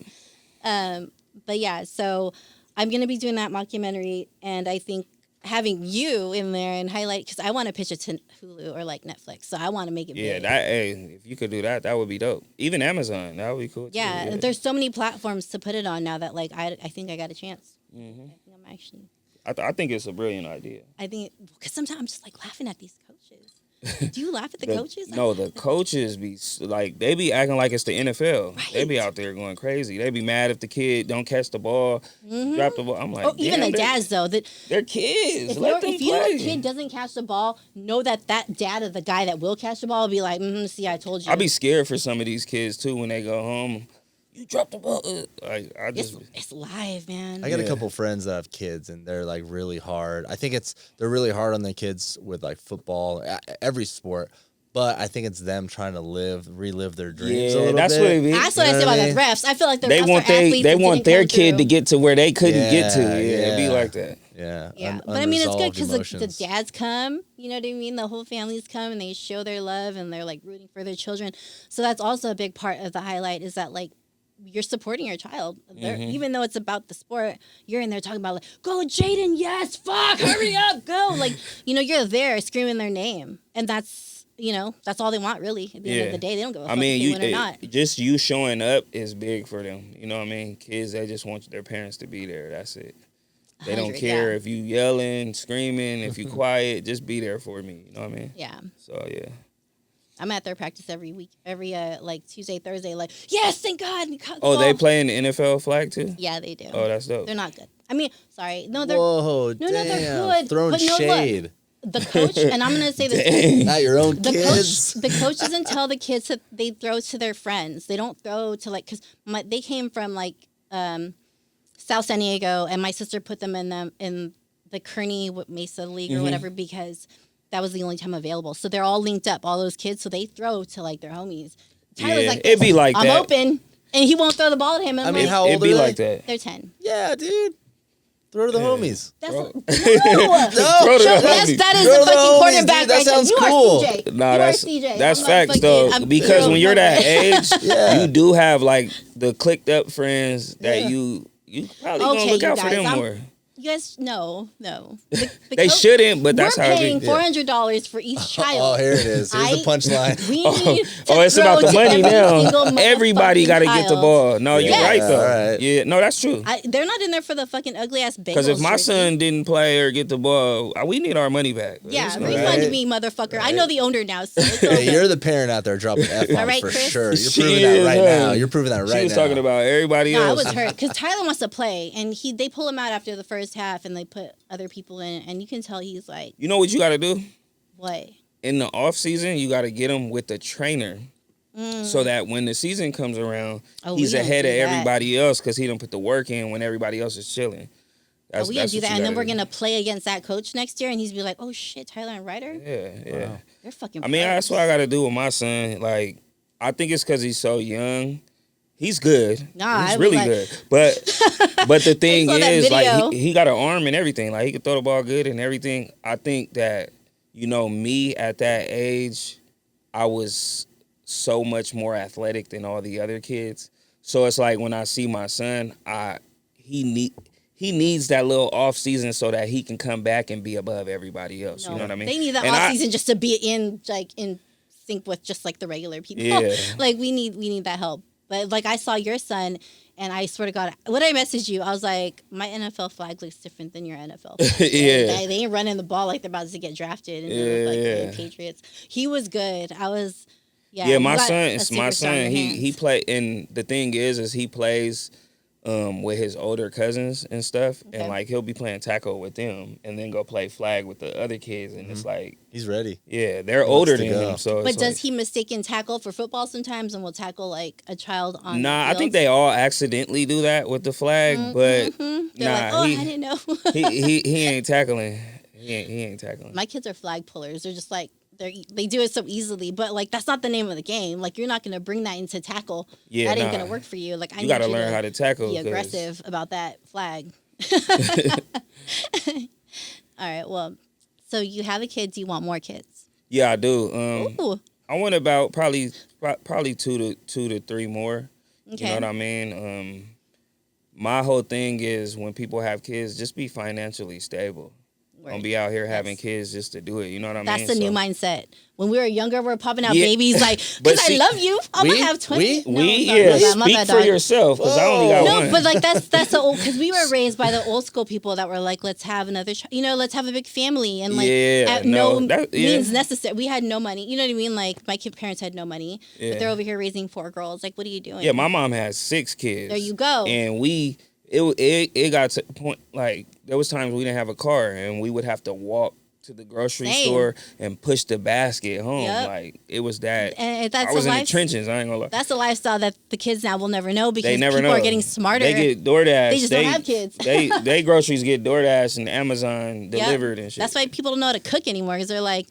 up. But yeah, so I'm gonna be doing that mockumentary, and I think having you in there and highlight because I want to pitch it to Hulu or like Netflix, so I want to make it Yeah, big. if you could do that, that would be dope. Even Amazon, that would be cool. Too. Yeah, there's so many platforms to put it on now that like I think I got a chance. Mm-hmm. I think I'm actually. I think it's a brilliant idea. I think because sometimes I'm just like laughing at these coaches. Do you laugh at the coaches? No, the coaches be like they be acting like it's the NFL. They be Right. out there going crazy. They be mad if the kid don't catch the ball, drop the ball. I'm like, Oh, even damn, the dads though. That they're kids. if, Let them if your play. kid doesn't catch the ball, know that dad of the guy that will catch the ball will be like, see, I told you. I be scared for some of these kids too when they go home. You dropped the ball. Like I just. It's live, man. I got a Yeah. couple friends that have kids, and they're like really hard. I think they're really hard on their kids with like football, every sport. But I think it's them trying to relive their dreams. a Yeah, little that's bit. what it is. That's what I say You know about what I the refs. I feel like the They refs want are athletes they that want didn't their come kid to through. get to where they couldn't get to. Yeah, It'd be yeah. like that. Yeah, Yeah, but I mean it's good unresolved because emotions. the dads come, you know what I mean. The whole families come and they show their love and they're like rooting for their children. So that's also a big part of the highlight is that like you're supporting your child. Even though it's about the sport, you're in there talking about like, go Jaden, yes, fuck, hurry up, go. Like you're there screaming their name, and that's that's all they want really. At the end of the day, they don't give a fuck if they win or not. Just you showing up is big for them. You know what I mean? Kids, they just want their parents to be there. That's it. They don't 100, care yeah. if you yelling, screaming, if you quiet. Just be there for me. You know what I mean? Yeah. So yeah. I'm at their practice every week, every like Tuesday, Thursday. Like, yes, thank God. Oh, they play in the NFL flag too? Yeah, they do. Oh, that's dope. They're not good. I mean, sorry, no, they're Whoa, no, damn. they're good. Throwing but no, shade. Look, the coach, and I'm gonna say this. Not your own The kids. coach doesn't tell the kids that they throw to their friends. They don't throw to like because they came from like South San Diego, and my sister put them in the Kearney Mesa League or whatever because that was the only time available. So they're all linked up, all those kids. So they throw to like their homies. Tyler's Yeah, like, it'd be like I'm that. open, and he won't throw the ball at him. And I I'm mean, like, how old It'd be are they? like that. they're 10. Yeah, dude. Throw to the homies. That's Bro. no. Throw to the homies. That is Throw the to the fucking homies, quarterback dude. That right there. sounds You cool. are CJ. Nah, You that's are CJ. that's I'm facts fucking- though. I'm Because when you're that age, Yeah. you do have like the clicked up friends that Yeah. you probably gonna Okay, look you out for guys, them more. You guys, no. The They shouldn't, but that's we're how it paying be. $400 for each child. Oh, here it is. Here's the punchline. We Oh, need to it's throw about the to money every single now. Everybody motherfucking got to get the child. ball. No, you're Yeah, right though. all right. Yeah, no, that's true. They're not in there for the fucking ugly ass Bengals. Because if my jersey. son didn't play or get the ball, we need our money back. Yeah, It's refund gonna- Right. me, motherfucker. I know the owner now, so it's Hey, over. you're the parent out there dropping F-bombs All right, for Chris? sure. You're She proving that is, right huh? now. You're proving that right now. She was talking about everybody No, I else. was hurt because Tyler wants to play, and they pull him out after the first half, and they put other people in, and you can tell he's like, You know what you got to do? what? In the off season, you got to get him with the trainer. So that when the season comes around, Oh, he's we didn't ahead of do that. everybody else because he done put the work in when everybody else is chilling. Oh, we gonna do what that, you and then gotta we're do. gonna play against that coach next year, and he's be like, "Oh shit, Tyler and Ryder, Yeah. they're fucking." I mean, pros." that's what I got to do with my son. Like, I think it's because he's so young. He's good. Nah, he's I was really like- good. But the thing saw that is, video. like, he got an arm and everything. Like, he can throw the ball good and everything. I think that, me at that age, I was so much more athletic than all the other kids. So it's like when I see my son, he needs that little off season so that he can come back and be above everybody else. No, You know what I mean? They need that And off season just to be in sync with just like the regular people. Yeah. Like we need that help. But like I saw your son, and I swear to God, when I messaged you, I was like, my NFL flag looks different than your NFL flag. Yeah. They ain't running the ball like they're about to get drafted and Yeah, like yeah. the Patriots. He was good. Yeah, you my got son. a It's my superstar in son. your He hands. play, and the thing is he plays with his older cousins and stuff, Okay. and like he'll be playing tackle with them, and then go play flag with the other kids, and it's like, He's ready. yeah, they're He older wants than to go. him. So, But it's does like, he mistaken tackle for football sometimes, and will tackle like a child on? Nah, the I think field? they all accidentally do that with the flag, but They're nah, like, oh, I didn't know. he ain't tackling. He ain't tackling. My kids are flag pullers. They're just like they do it so easily, but like that's not the name of the game. Like you're not gonna bring that into tackle. Yeah, that ain't nah. gonna work for you. Like I You need got to you learn how to tackle. be 'cause- aggressive about that flag. All right. Well, so you have a kid. Do you want more kids? Yeah, I do. Ooh. I want about probably two to three more. Okay. You know what I mean? My whole thing is when people have kids, just be financially stable. Don't be out here having kids just to do it. You know what I mean? That's the new mindset. When we were younger, we were popping out Yeah. babies like, But because I see, love you. I'm we- gonna have 20. we- No, We sorry, my speak bad, for dog. yourself because I only got No, one. but like that's the old because we were raised by the old school people that were like, let's have another, let's have a big family and like Yeah, at no, no that- yeah. means necessary. We had no money. You know what I mean? Like my parents had no money, Yeah. but they're over here raising 4 girls. Like, what are you doing? Yeah, my mom had 6 kids. There you go. And it got to the point like there was times we didn't have a car and we would have to walk to the grocery Same. store and push the basket home. Yep. Like it was that. And that's I was a in the life. trenches. I ain't gonna lie. That's a lifestyle that the kids now will never know because They never people know. are getting smarter. They get DoorDash. They just don't have kids. they groceries get DoorDash and Amazon Yep. delivered and shit. That's why people don't know how to cook anymore because they're like,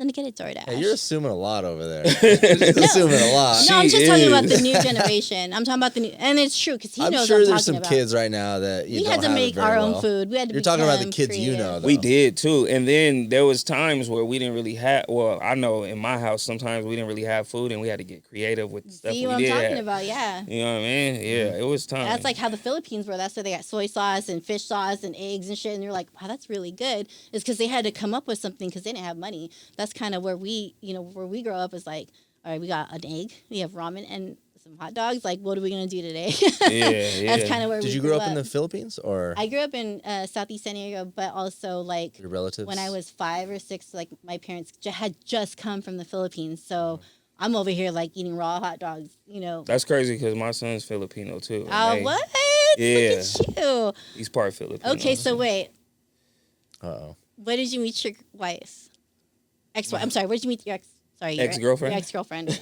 I'm just gonna get it DoorDash. Hey, you're assuming a lot over there. You're just assuming a lot. No, I'm She just talking about is. the new generation. I'm talking about the new, and it's true because he I'm knows sure what I'm there's talking some about. kids right now that We don't had to have it make very our own well. food. We had to. You're talking about the become kids you creative. know, though. We did too, and then there was times where we didn't really have. Well, I know in my house sometimes we didn't really have food, and we had to get creative with the stuff See we what I'm did. talking have. about? Yeah. You know what I mean? Yeah, it was time. That's like how the Philippines were. That's where they got soy sauce and fish sauce and eggs and shit. And you're like, wow, that's really good. It's because they had to come up with something because they didn't have money. That's kind of where we grow up is like, all right, we got an egg, we have ramen and some hot dogs. Like, what are we gonna do today? Yeah. That's kind of where Did we you grew grow up in the Philippines or I grew up in Southeast San Diego, but also like your relatives? when I was 5 or 6, like my parents had just come from the Philippines, so I'm over here like eating raw hot dogs. That's crazy because my son's Filipino too. and Oh, they- what? Yeah. Look at you. He's part Filipino. Okay, so wait. Uh-oh. Where did you meet your wife? Ex-wife. I'm sorry. Where did you meet your Ex-girlfriend? Your ex-girlfriend.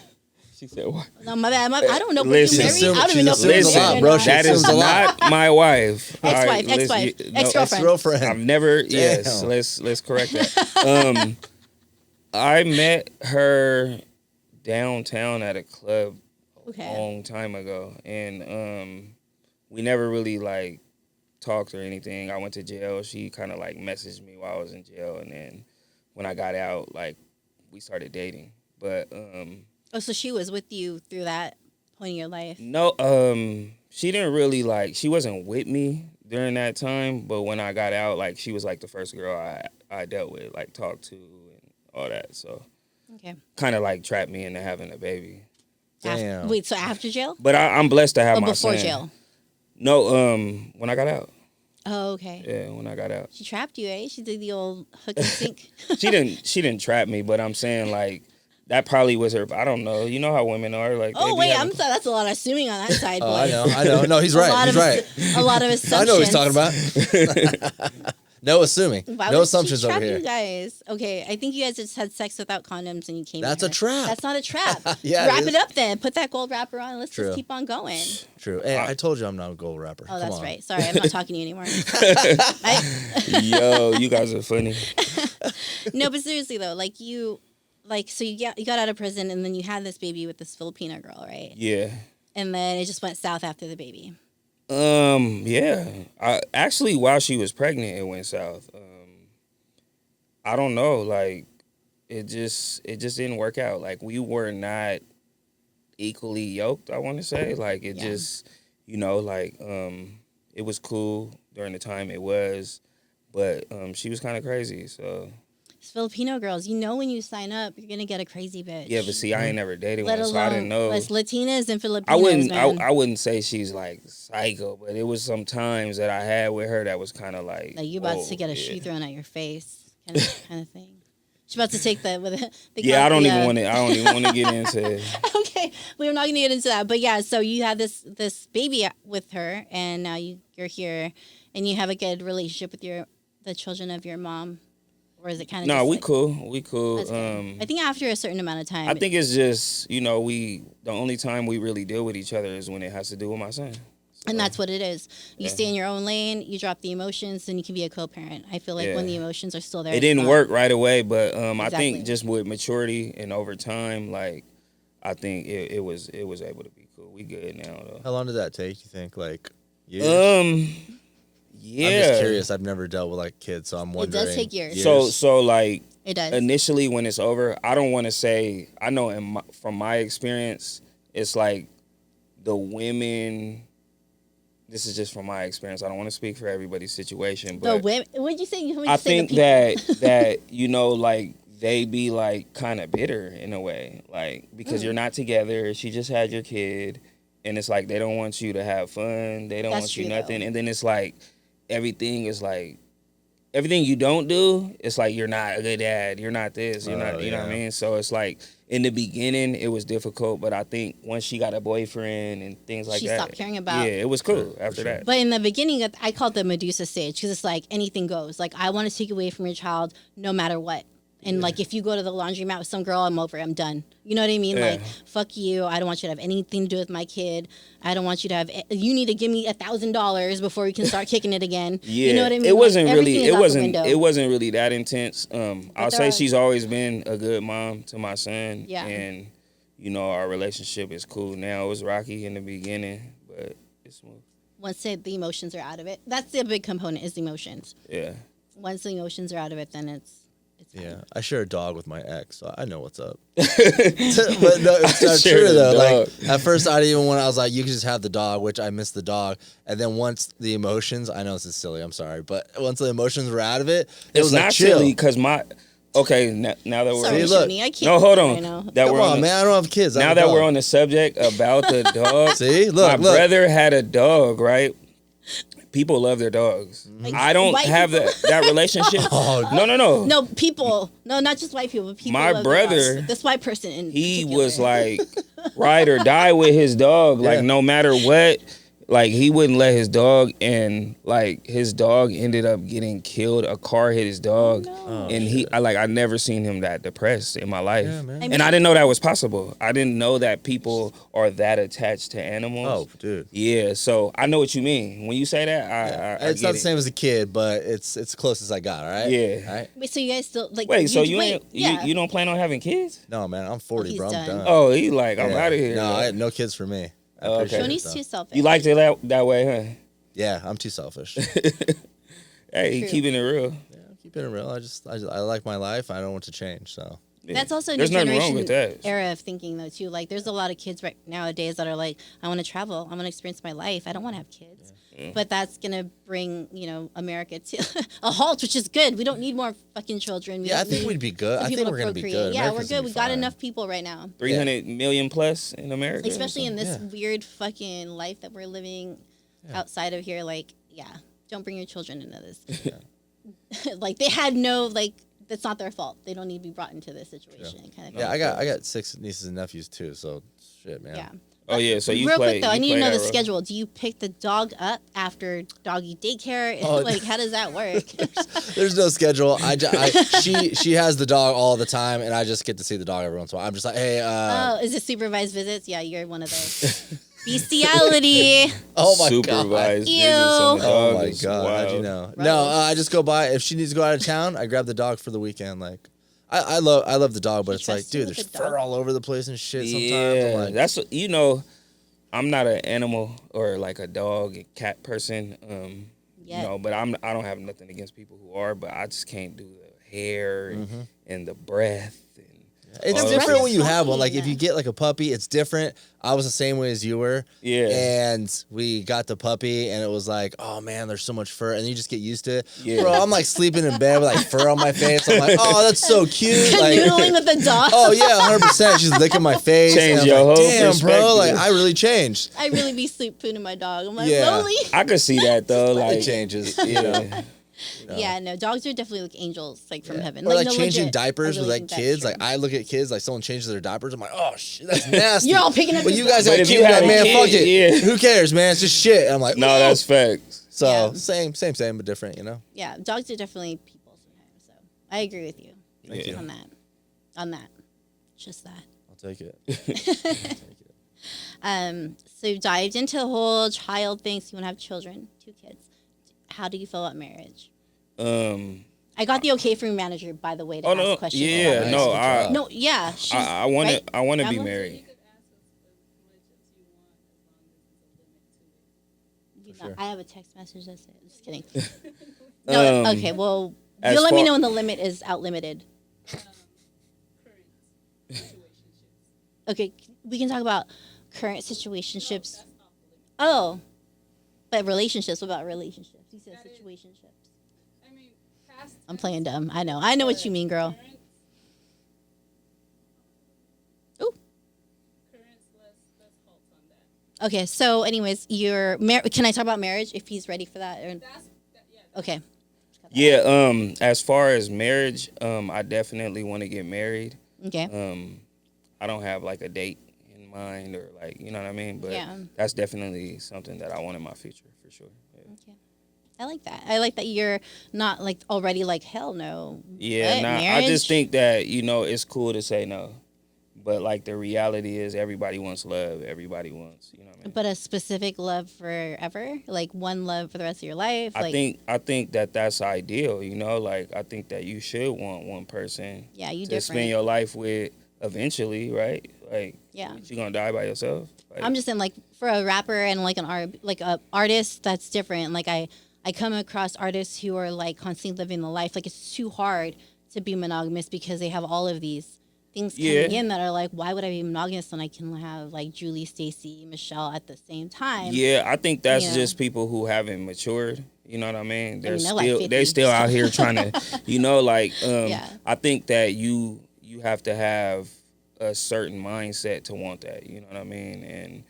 She said, "What?" No, my bad. I don't know. Were Listen. you married? I don't She's even know if you were assuming a lot, married or bro. not. She That is assumes a lot. not my wife. All Ex-wife, listen, ex-wife, no, ex-girlfriend. Ex-girlfriend. I've never. Yes, Damn. let's correct that. I met her downtown at a club a Okay. long time ago, and we never really like talked or anything. I went to jail. She kind of like messaged me while I was in jail, and then when I got out, like we started dating. But Oh, so she was with you through that point in your life? no, she didn't really like. She wasn't with me during that time. But when I got out, like she was like the first girl I dealt with, like talked to and all that. So Okay. kind of like trapped me into having a baby. Damn. Wait, so after jail? But I'm blessed to have Oh, my before son. jail. No, when I got out. Oh, okay. Yeah, when I got out. She trapped you, eh? She did the old hook and sink. She didn't trap me, but I'm saying like that probably was her. I don't know. You know how women are like. Oh wait, that's a lot of assuming on that side. Oh, boys. I know. No, he's right. He's right. A lot of assumptions. I know what he's talking about. No assuming. Why No would assumptions she trap over here. You guys. Okay, I think you guys just had sex without condoms and you came. That's here. a trap. That's not a trap. Yeah, Wrap it it is. up then. Put that gold wrapper on. Let's True. just keep on going. True. Hey, I told you I'm not a gold rapper. Oh, Come that's on. right. Sorry, I'm not talking to you anymore. Yo, you guys are funny. No, but seriously though, so you got out of prison and then you had this baby with this Filipino girl, right? Yeah. And then it just went south after the baby. Yeah. Actually, while she was pregnant, it went south. I don't know. Like, it just didn't work out. Like, we were not equally yoked. I want to say. Like, it just, like, it was cool during the time it was, but she was kind of crazy. So. Filipino girls, when you sign up, you're gonna get a crazy bitch. Yeah, but see, I ain't never dated Let one, so I didn't know. It's Latinas and Filipinos. I wouldn't say she's like psycho, but it was some times that I had with her that was kind of like you about to get a shoe thrown at your face, kind of thing. She's about to take the I don't even want to get into it. Okay, we're not gonna get into that. But yeah, so you had this baby with her, and now you're here, and you have a good relationship with the children of your mom. Or is it kind of No, we cool. We cool. I think after a certain amount of time. I think it's just, the only time we really deal with each other is when it has to do with my son. So, and that's what it is. You stay in your own lane, you drop the emotions, then you can be a co-parent. I feel like when the emotions are still there. It didn't work right away, but Exactly. I think just with maturity and over time, like, I think it was able to be cool. We good now, though. How long did that take, you think? Like, years? Yeah. I'm just curious. I've never dealt with like kids, so I'm wondering. It does take years. So like it does. Initially, when it's over, I don't want to say. I know from my experience, it's like the women. This is just from my experience. I don't want to speak for everybody's situation, but the women. What'd you say? I think that like they be like kind of bitter in a way, like because you're not together. She just had your kid, and it's like they don't want you to have fun. They don't want you nothing, and then it's like. Everything you don't do, it's like you're not a good dad. You're not this. You're not. You know what I mean? So it's like in the beginning it was difficult, but I think once she got a boyfriend and things like that, she stopped caring about. Yeah, it was cool after that. But in the beginning, I call it the Medusa stage because it's like anything goes. Like I want to take away from your child no matter what. And like if you go to the laundromat with some girl, I'm over. I'm done. You know what I mean? Yeah. Like fuck you. I don't want you to have anything to do with my kid. I don't want you to have. You need to give me $1,000 before we can start kicking it again. Yeah, you know what I mean? It wasn't like, really. It wasn't really that intense. I'll say there she's always been a good mom to my son. Yeah. And our relationship is cool now. It was rocky in the beginning, but it's smooth. Once the emotions are out of it, that's the big component is the emotions. Yeah. Once the emotions are out of it, then it's fine. Yeah, I share a dog with my ex, so I know what's up. But no, it's not true though. Like at first, I didn't even want. I was like, you can just have the dog, which I miss the dog. And then once the emotions, I know this is silly. I'm sorry, but once the emotions were out of it, it was like not chill. silly because now that we're Sorry, look. Shooney, I can't. no, hold on. Right now. That Come we're on, man. I don't have kids. I Now have a that dog. we're on the subject about the dog, See, look, my brother had a dog, right? People love their dogs. Like, I don't white have people? that relationship. Oh, No. No, people. No, not just white people. But people. My love their brother, dogs. This white person in He particular. was like ride or die with his dog. Like Yeah. no matter what, like he wouldn't let his dog, and like his dog ended up getting killed. A car hit his dog, Oh, and I never seen him that depressed in my life. Yeah, man. And I didn't know that was possible. I didn't know that people are that attached to animals. Oh, dude. Yeah, so I know what you mean when you say that. I It's get not the it. same as a kid, but it's close as I got. All right. Yeah. All right. Wait, so you guys still like? Wait, so you yeah. you don't plan on having kids? No, man. I'm 40, he's bro. I'm done. done. Oh, he like I'm Yeah. out of here. No, bro. no kids for me. I Oh, okay. appreciate it, Shoney's though. too selfish. You liked it that way, huh? Yeah, I'm too selfish. Hey, True. keeping it real. Yeah, I'm keeping it real. I like my life. I don't want to change. So Yeah. That's also a There's new nothing wrong generation with that. era of thinking though too. Like there's a lot of kids right nowadays that are like, I want to travel, I want to experience my life, I don't want to have kids. Yeah. But that's gonna bring America to a halt, which is good. We don't need more fucking children. We yeah, I don't think need we'd be good. some I people think to we're gonna be procreate. good. Yeah, America's we're gonna good. be We got fine. enough people right now. 300 million plus in America. Especially in this Yeah. weird fucking life that we're living outside of here. Like, yeah, don't bring your children into this. Like they had no that's not their fault. They don't need to be brought into this situation. Kind of thing. Yeah, I got 6 nieces and nephews too. So shit, man. Yeah. Oh yeah, so you Real play. quick though, you I need to play know that the role. schedule. Do you pick the dog up after doggy daycare? Oh, Like, how does that work? There's no schedule. She has the dog all the time, and I just get to see the dog every once in a while. I'm just like, hey, Oh, is it supervised visits? Yeah, you're one of those. Bestiality. oh my god. Supervised Ew. visits on the Oh dog my is god, how'd you wild. know? Gross. No, I just go by. If she needs to go out of town, I grab the dog for the weekend. Like, I love the dog, but You it's like, trust me dude, with there's the dog? fur all over the place and shit. Sometimes Yeah, I'm like, that's I'm not an animal or like a dog and cat person. Yeah. But I don't have nothing against people who are, but I just can't do the hair Mm-hmm. and the breath. it's Oh, different that's when you have one. fine. Like if you get like a puppy, it's different. I was the same way as you were. Yeah. And we got the puppy, and it was like, oh man, there's so much fur, and you just get used to it. Yeah. Bro, I'm like sleeping in bed with like fur on my face. I'm like, oh, that's so cute. Like, Canoodling with the dog. oh yeah, 100%. She's licking my face. Change and I'm your like, whole damn, bro, like perspective. I really changed. I really be sleep pooning my dog. I'm like, Yeah. lonely. I could see that though. Like It changes. You know? Yeah. Yeah, no, dogs are definitely like angels, like from heaven. Or like no, changing legit. diapers I with really like think that's kids. true. Like I look at kids, like someone changes their diapers. I'm like, oh shit, that's nasty. You're all picking up But the you guys dog. have But if kids, you you're had like, a man, kid, fuck it. yeah. Who cares, man? It's just shit. I'm like, No, "Ooh." that's facts. So Yeah. same, but different, you know. Yeah, dogs are definitely people sometimes. So I agree with you Yeah. on that. On that, just that. I'll take it. So you dived into the whole child thing. So you want to have children, 2 kids. How do you feel about marriage? I I got the okay from your manager, by the way, to Oh ask no, questions. yeah, Nice, no, good job. No, yeah. She's, I want right? to. I want to be Ramla? married. sure. I have a text message that says, just kidding. No, okay, well, as you'll let me far- know when the limit is outlimited. Okay, we can talk about current situationships. Oh, but relationships. What about relationships? You said situationships. I'm playing dumb. I know what you mean, girl. Ooh. Okay, so anyways, can I talk about marriage if he's ready for that? Okay. Yeah. As far as marriage, I definitely want to get married. Okay. I don't have like a date in mind or like you know what I mean, but Yeah. that's definitely something that I want in my future for sure. Yeah. Okay. I like that. I like that you're not like already like hell no. Yeah, What? nah, I Marriage? just think that it's cool to say no, but like the reality is everybody wants love. Everybody wants, you know what I mean. But a specific love forever, like one love for the rest of your life. Like, I think that that's ideal. Like I think that you should want one person yeah, you to different. spend your life with eventually, right? Like, Yeah. you gonna die by yourself? Like, I'm just saying, like for a rapper and like a artist, that's different. Like I come across artists who are like constantly living the life. Like it's too hard to be monogamous because they have all of these things coming in that are like, why would I be monogamous when I can have like Julie, Stacy, Michelle at the same time? Yeah, I think that's Yeah. just people who haven't matured. You know what I mean? they're like 50. They still out here trying to, Yeah. I think that you have to have a certain mindset to want that. You know what I mean? And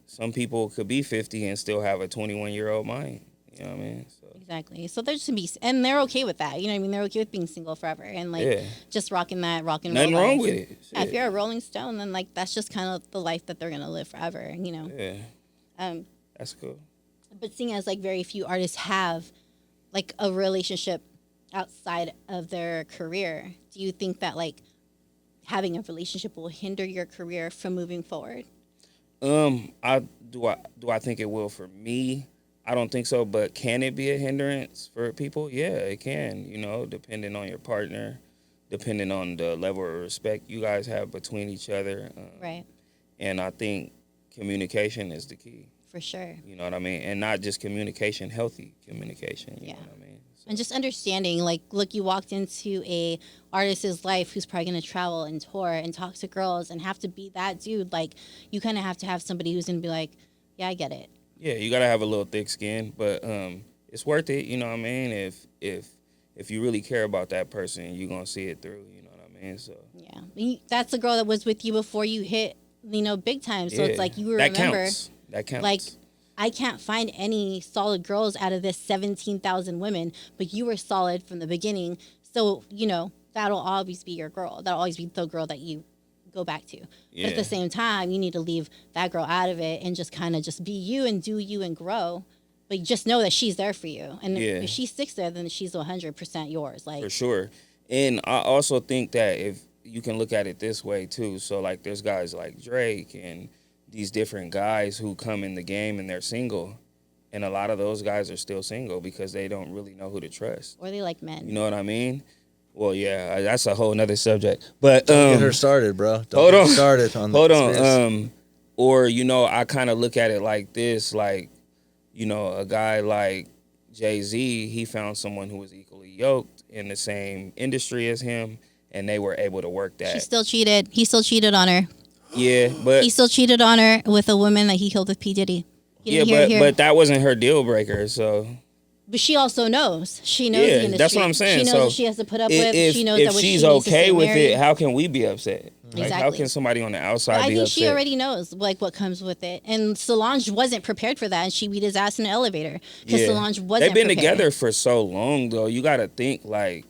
some people could be 50 and still have a 21-year-old mind. You know what I mean? So Exactly. So they're just and they're okay with that. You know what I mean? They're okay with being single forever and like Yeah. just rocking that rock and nothing roll wrong life. with it. Yeah, if Shit. you're a Rolling Stone, then like that's just kind of the life that they're gonna live forever. Yeah, that's cool. But seeing as like very few artists have like a relationship outside of their career, do you think that like having a relationship will hinder your career from moving forward? I think it will for me? I don't think so, but can it be a hindrance for people? Yeah, it can, depending on your partner, depending on the level of respect you guys have between each other. Right. And I think communication is the key For sure. You know what I mean? And not just communication, healthy communication. You know what I mean? So, And just understanding, like, look, you walked into a artist's life who's probably going to travel and tour and talk to girls and have to be that dude. Like, you kind of have to have somebody who's going to be like, yeah, I get it. yeah, you gotta have a little thick skin, but it's worth it. You know what I mean? If you really care about that person, you're gonna see it through. You know what I mean? So Yeah. That's the girl that was with you before you hit, big time. So it's like you remember. That counts. Like, I can't find any solid girls out of this 17,000 women, but you were solid from the beginning. So, that'll always be your girl. That'll always be the girl that you go back to. Yeah. But at the same time, you need to leave that girl out of it and just kind of just be you and do you and grow. But you just know that she's there for you. And if she sticks there, then she's 100% yours. Like, for sure. And I also think that if you can look at it this way too. So like there's guys like Drake and these different guys who come in the game and they're single. And a lot of those guys are still single because they don't really know who to trust. Or they like men. You know what I mean? Well, yeah, that's a whole nother subject. But Don't get her started, bro. Don't hold get her on. started on the Hold conspiracy. on. Or, I kind of look at it like this, like, a guy like Jay-Z, he found someone who was equally yoked in the same industry as him, and they were able to work that. She still cheated. He still cheated on her. Yeah, but He still cheated on her with a woman that he killed with P. Diddy. You didn't hear it here. but that wasn't her deal breaker, so. But she also knows. She knows the industry. That's what I'm saying. She knows so what she has to put up with. She knows if that what she's she needs to okay stay with married. it, how can we be upset? Like, how Exactly. can somebody on the outside I be think upset? she already knows what comes with it. And Solange wasn't prepared for that, and she beat his ass in the elevator because Solange wasn't. They've been prepared. together for so long, though. You got to think like.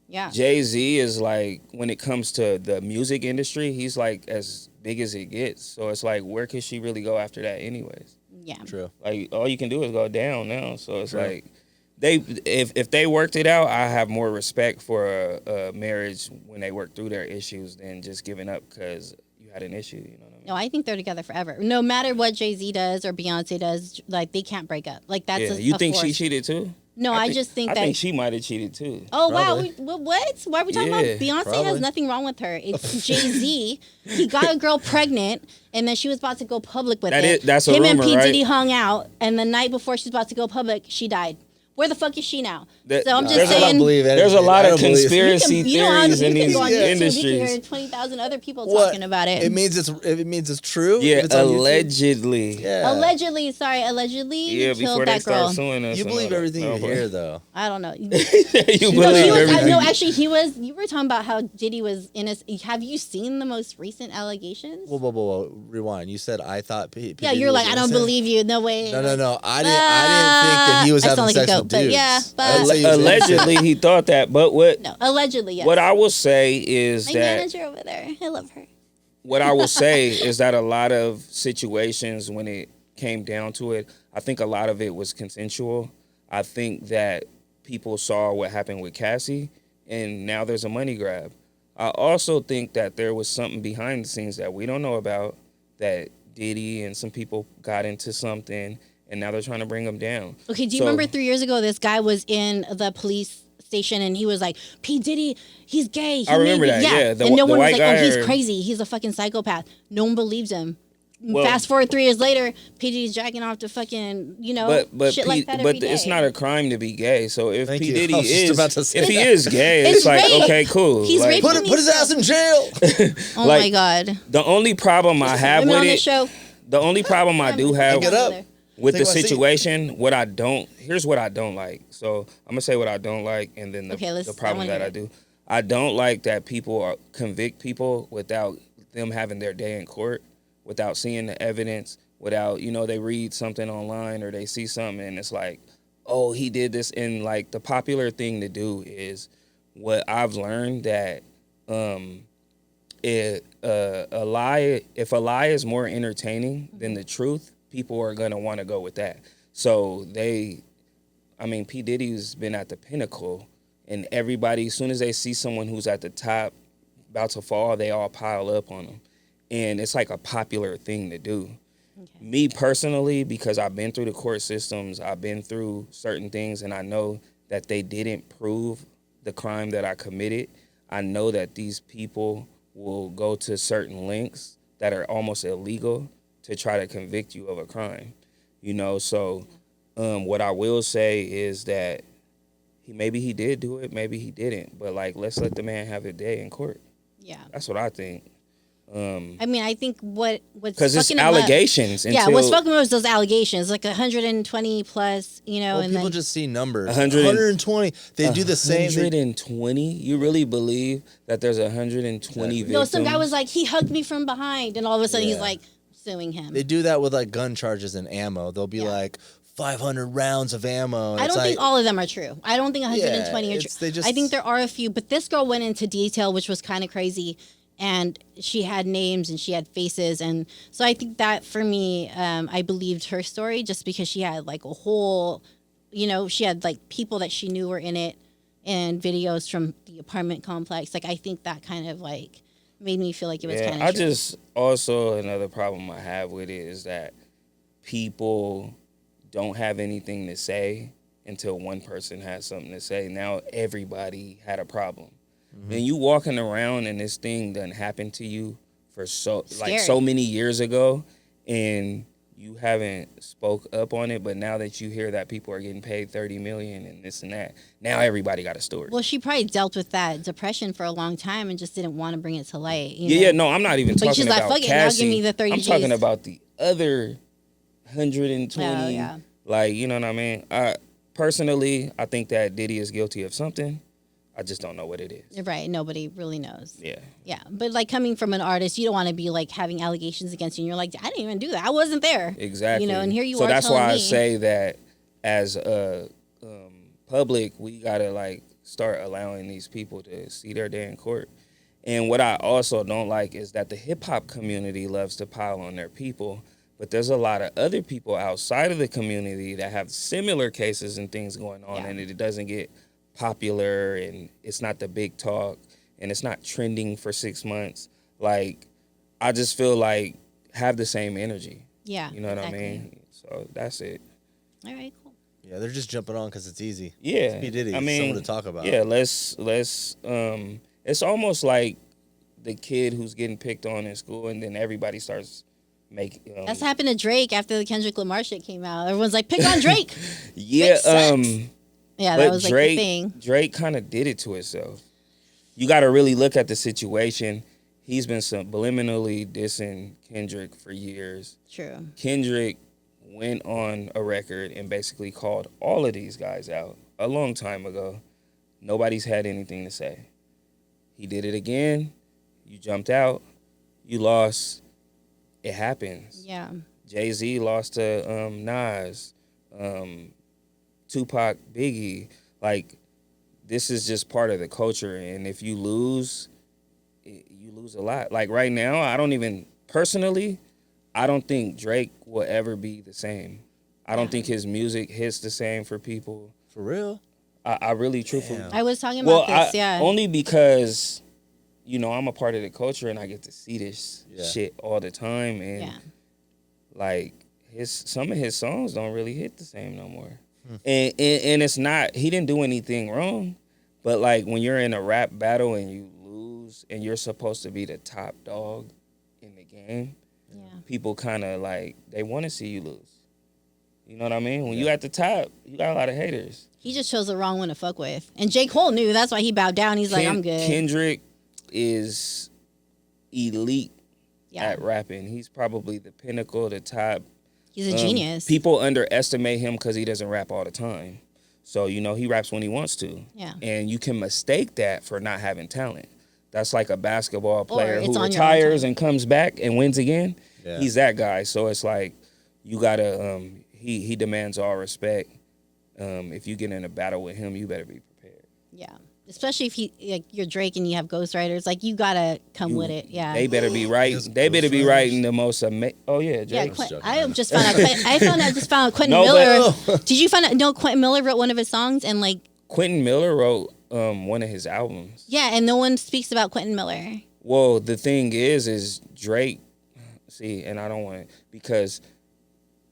Yeah. Jay-Z is like, when it comes to the music industry, he's like as big as it gets. So it's like, where could she really go after that anyways? Yeah. True. Like, all you can do is go down now. So it's True. like, if they worked it out, I have more respect for a marriage when they work through their issues than just giving up because you had an issue. You know what I mean? No, I think they're together forever. No matter what Jay-Z does or Beyonce does, like, they can't break up. Like, that's You think force. she cheated too? No, I just think I that. think she might have cheated too. Oh, Probably. wow. What? Why are we talking about? Yeah, Beyonce probably. has nothing wrong with her. It's Jay-Z. He got a girl pregnant, and then she was about to go public with it. That's a Him rumor, and P. right? Diddy hung out, and the night before she was about to go public, she died. Where the fuck is she now? That- So I'm just there's a lot- I don't saying. believe anything. There's a lot I of don't believe- conspiracy You can theories in these go on YouTube, you can industries. hear 20,000 other people What? talking about it. It means it's true. Yeah, If it's on YouTube? allegedly. Yeah. Allegedly, Yeah, he before killed they that start girl. suing us. You and believe all that. everything No, you but- hear, though. I don't know. you No, believe everything. no, actually, you were talking about how Diddy was innocent. Have you seen the most recent allegations? Whoa. Rewind. You said I thought P. Yeah, Diddy you're was like, I don't innocent? believe you. No way. No. I didn't think that he was I having sound like a sex goat, with but dudes. yeah, but- I didn't say he was innocent. Allegedly, he thought that, but No, allegedly, yes. what I will say is My that manager over there, I love her. what I will say is that a lot of situations, when it came down to it, I think a lot of it was consensual. I think that people saw what happened with Cassie, and now there's a money grab. I also think that there was something behind the scenes that we don't know about, that Diddy and some people got into something, and now they're trying to bring him down. Okay, do you So- remember 3 years ago, this guy was in the police station and he was like, P. Diddy, he's gay. He I remember made me-" that, yeah, the and no the one was white like, oh, guy he's or- crazy. He's a fucking psychopath. No one believed him. Well- Fast forward 3 years later, P. Diddy's jacking off to fucking, But shit P, like that every but it's day. not a crime to be gay. So if Thank P you. Diddy I was just is, about to say if he that. is gay, It's it's like rape. okay, cool. He's Like, raping Put his ass in jail. Oh like- my God. the only problem I have Women with on it, this show. the only problem I do have Pick it up. with Take the my seat. situation, here's what I don't like. So I'm gonna say what I don't like, and then Okay, the problem I wanna that I hear do. I don't like that people convict people without them having their day in court, without seeing the evidence, without they read something online or they see something and it's like, oh, he did this. And like the popular thing to do is what I've learned that if a lie is more entertaining than the truth, people are gonna want to go with that. So P. Diddy's been at the pinnacle, and everybody, as soon as they see someone who's at the top about to fall, they all pile up on them, and it's like a popular thing to do. Okay. Me personally, because I've been through the court systems, I've been through certain things, and I know that they didn't prove the crime that I committed. I know that these people will go to certain lengths that are almost illegal to try to convict you of a crime. you know. So what I will say is that maybe he did do it, maybe he didn't, but like let's let the man have a day in court. Yeah. That's what I think. I mean, I think what's because it's fucking him up- allegations. yeah, what's fucking him up is those allegations, like 120 plus, you know, Well, and people then just see numbers. 120. They do the same. 120. You really believe that there's 120 victims? no, some guy was like, he hugged me from behind, and all of a sudden he's Yeah. like suing him. They do that with like gun charges and ammo. They'll be Yeah. like 500 rounds of ammo. And I it's don't think like, all of them are true. I don't think 120 Yeah, are it's- true. they just- I think there are a few, but this girl went into detail, which was kind of crazy. And she had names and she had faces. And so I think that for me, I believed her story just because she had like a whole, you know, she had like people that she knew were in it and videos from the apartment complex. Like, I think that kind of like made me feel like it was kind of I true. just also another problem I have with it is that people don't have anything to say until one person has something to say. Now everybody had a problem. And you walking around and this thing done happened to you for so Scary. many years ago, and you haven't spoke up on it. But now that you hear that people are getting paid $30 million and this and that, now everybody got a story. Well, she probably dealt with that depression for a long time and just didn't want to bring it to light. You know? Yeah, no, I'm not even Like, talking she's like, about fuck it, now give Cassie. me the 30 I'm talking Gs. about the other 120. Oh, yeah. Like, you know what I mean? Personally, I think that Diddy is guilty of something. I just don't know what it is. Right. Nobody really knows. Yeah. Yeah. But like coming from an artist, you don't want to be like having allegations against you. And you're like, I didn't even do that. I wasn't there. Exactly. You know, and here you so are that's telling why I me. say that as a public, we got to like start allowing these people to see their day in court. And what I also don't like is that the hip hop community loves to pile on their people. But there's a lot of other people outside of the community that have similar cases and things going on, Yeah. and it doesn't get popular, and it's not the big talk, and it's not trending for 6 months. Like, I just feel like have the same energy. Yeah. You know what exactly. I mean? So that's it. All right, cool. Yeah, they're just jumping on because it's easy. Yeah. It's P. Diddy. I It's mean, someone to talk about. Yeah, let's it's almost like the kid who's getting picked on in school, and then everybody starts making That's happened to Drake after the Kendrick Lamar shit came out. Everyone's like, pick on Drake. yeah, Drake sucks. Yeah, that but was like Drake, the thing. Drake kind of did it to himself. You got to really look at the situation. He's been subliminally dissing Kendrick for years. True. Kendrick went on a record and basically called all of these guys out a long time ago. Nobody's had anything to say. He did it again. You jumped out. You lost. It happens. Yeah. Jay-Z lost to Nas. Tupac, Biggie, like this is just part of the culture, and if you lose, you lose a lot. Like right now, I don't think Drake will ever be the same. I don't think his music hits the same for people. For real? I really, truthfully, Damn. I was talking about this, yeah. only because you know I'm a part of the culture and I get to see this shit all the time, and Yeah. like some of his songs don't really hit the same no more. And it's not, he didn't do anything wrong, but like when you're in a rap battle and you lose and you're supposed to be the top dog in the game, Yeah. people kind of like, they want to see you lose. You know what I mean? When you at the top, you got a lot of haters. He just chose the wrong one to fuck with. And J. Cole knew. That's why he bowed down. He's like, I'm good. Kendrick is elite Yeah. at rapping. He's probably the pinnacle, the top. He's a genius. People underestimate him because he doesn't rap all the time. So, you know, he raps when he wants to. Yeah. And you can mistake that for not having talent. That's like a basketball player it's who on your own retires time. and comes back and wins again. Yeah. He's that guy. So it's like you gotta he demands all respect. If you get in a battle with him, you better be prepared. Yeah. Especially if you're Drake and you have ghostwriters. Like, you got to come with it. Yeah. They better be right. Yes, They better be ghostwriters. writing the most amazing. Oh yeah, Yeah, Drake. I just found out. I just found out Quentin No, Miller. but- Did you find out? No, Quentin Miller wrote one of his songs, and like, Quentin Miller wrote one of his albums. yeah, and no one speaks about Quentin Miller. Well, the thing is Drake. See, and I don't want to, because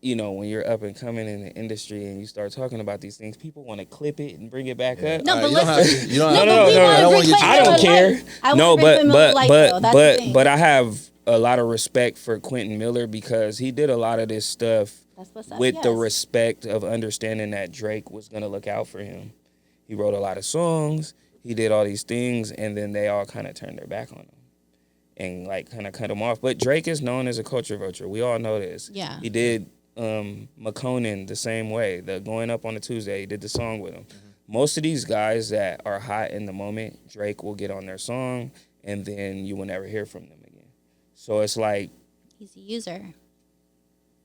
you know, when you're up and coming in the industry and you start talking about these things, people want to clip it and bring it back up. No, but you don't have let's. to. You don't No, have but to. we wanna I don't bring want you to. Quentin I don't Miller care. life. I No, wanna bring Quentin Miller life, though. That's the thing. but I have a lot of respect for Quentin Miller because he did a lot of this stuff That's what's up. with the yes. respect of understanding that Drake was gonna look out for him. He wrote a lot of songs. He did all these things, and then they all kind of turned their back on him and like kind of cut him off. But Drake is known as a culture vulture. We all know this. Yeah. He did McConan the same way. The Going Up on a Tuesday, he did the song with him. Most of these guys that are hot in the moment, Drake will get on their song, and then you will never hear from them again. So it's like He's a user.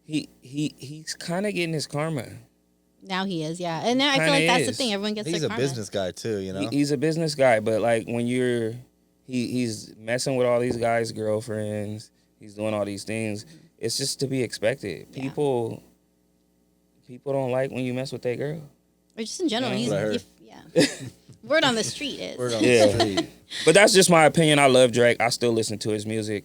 he's kind of getting his karma. Now he is, yeah. And then I feel Kinda like that's the is. thing. Everyone gets He's their a karma. business guy too, you know. He's a business guy, but like when he's messing with all these guys' girlfriends, he's doing all these things. It's just to be expected. Yeah. People don't like when you mess with their girl. Or just in general. Yeah. He's, What I heard. yeah. Word on the street is. Word on Yeah. the street. But that's just my opinion. I love Drake. I still listen to his music.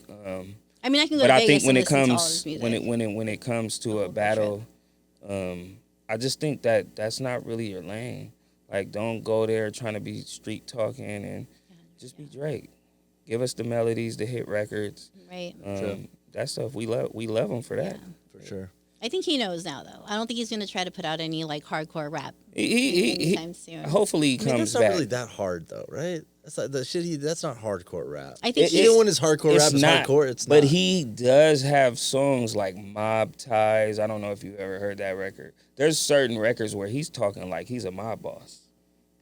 I mean, I can go But to I Vegas think when and it listen to all comes his music. when it comes to a whole battle, I just think that that's not really your lane. Like, don't go there trying to be street talking and just be Drake. Give us the melodies, the hit records. Right. That stuff we love him for that. Yeah. For sure. I think he knows now, though. I don't think he's going to try to put out any, like, hardcore rap He anytime soon. hopefully he I mean, comes that's not back. really that hard though, right? That's like the shit. That's not hardcore rap. I think It- Even when it's hardcore It's rap, it's not, hardcore. It's but not. he does have songs like Mob Ties. I don't know if you ever heard that record. There's certain records where he's talking like he's a mob boss.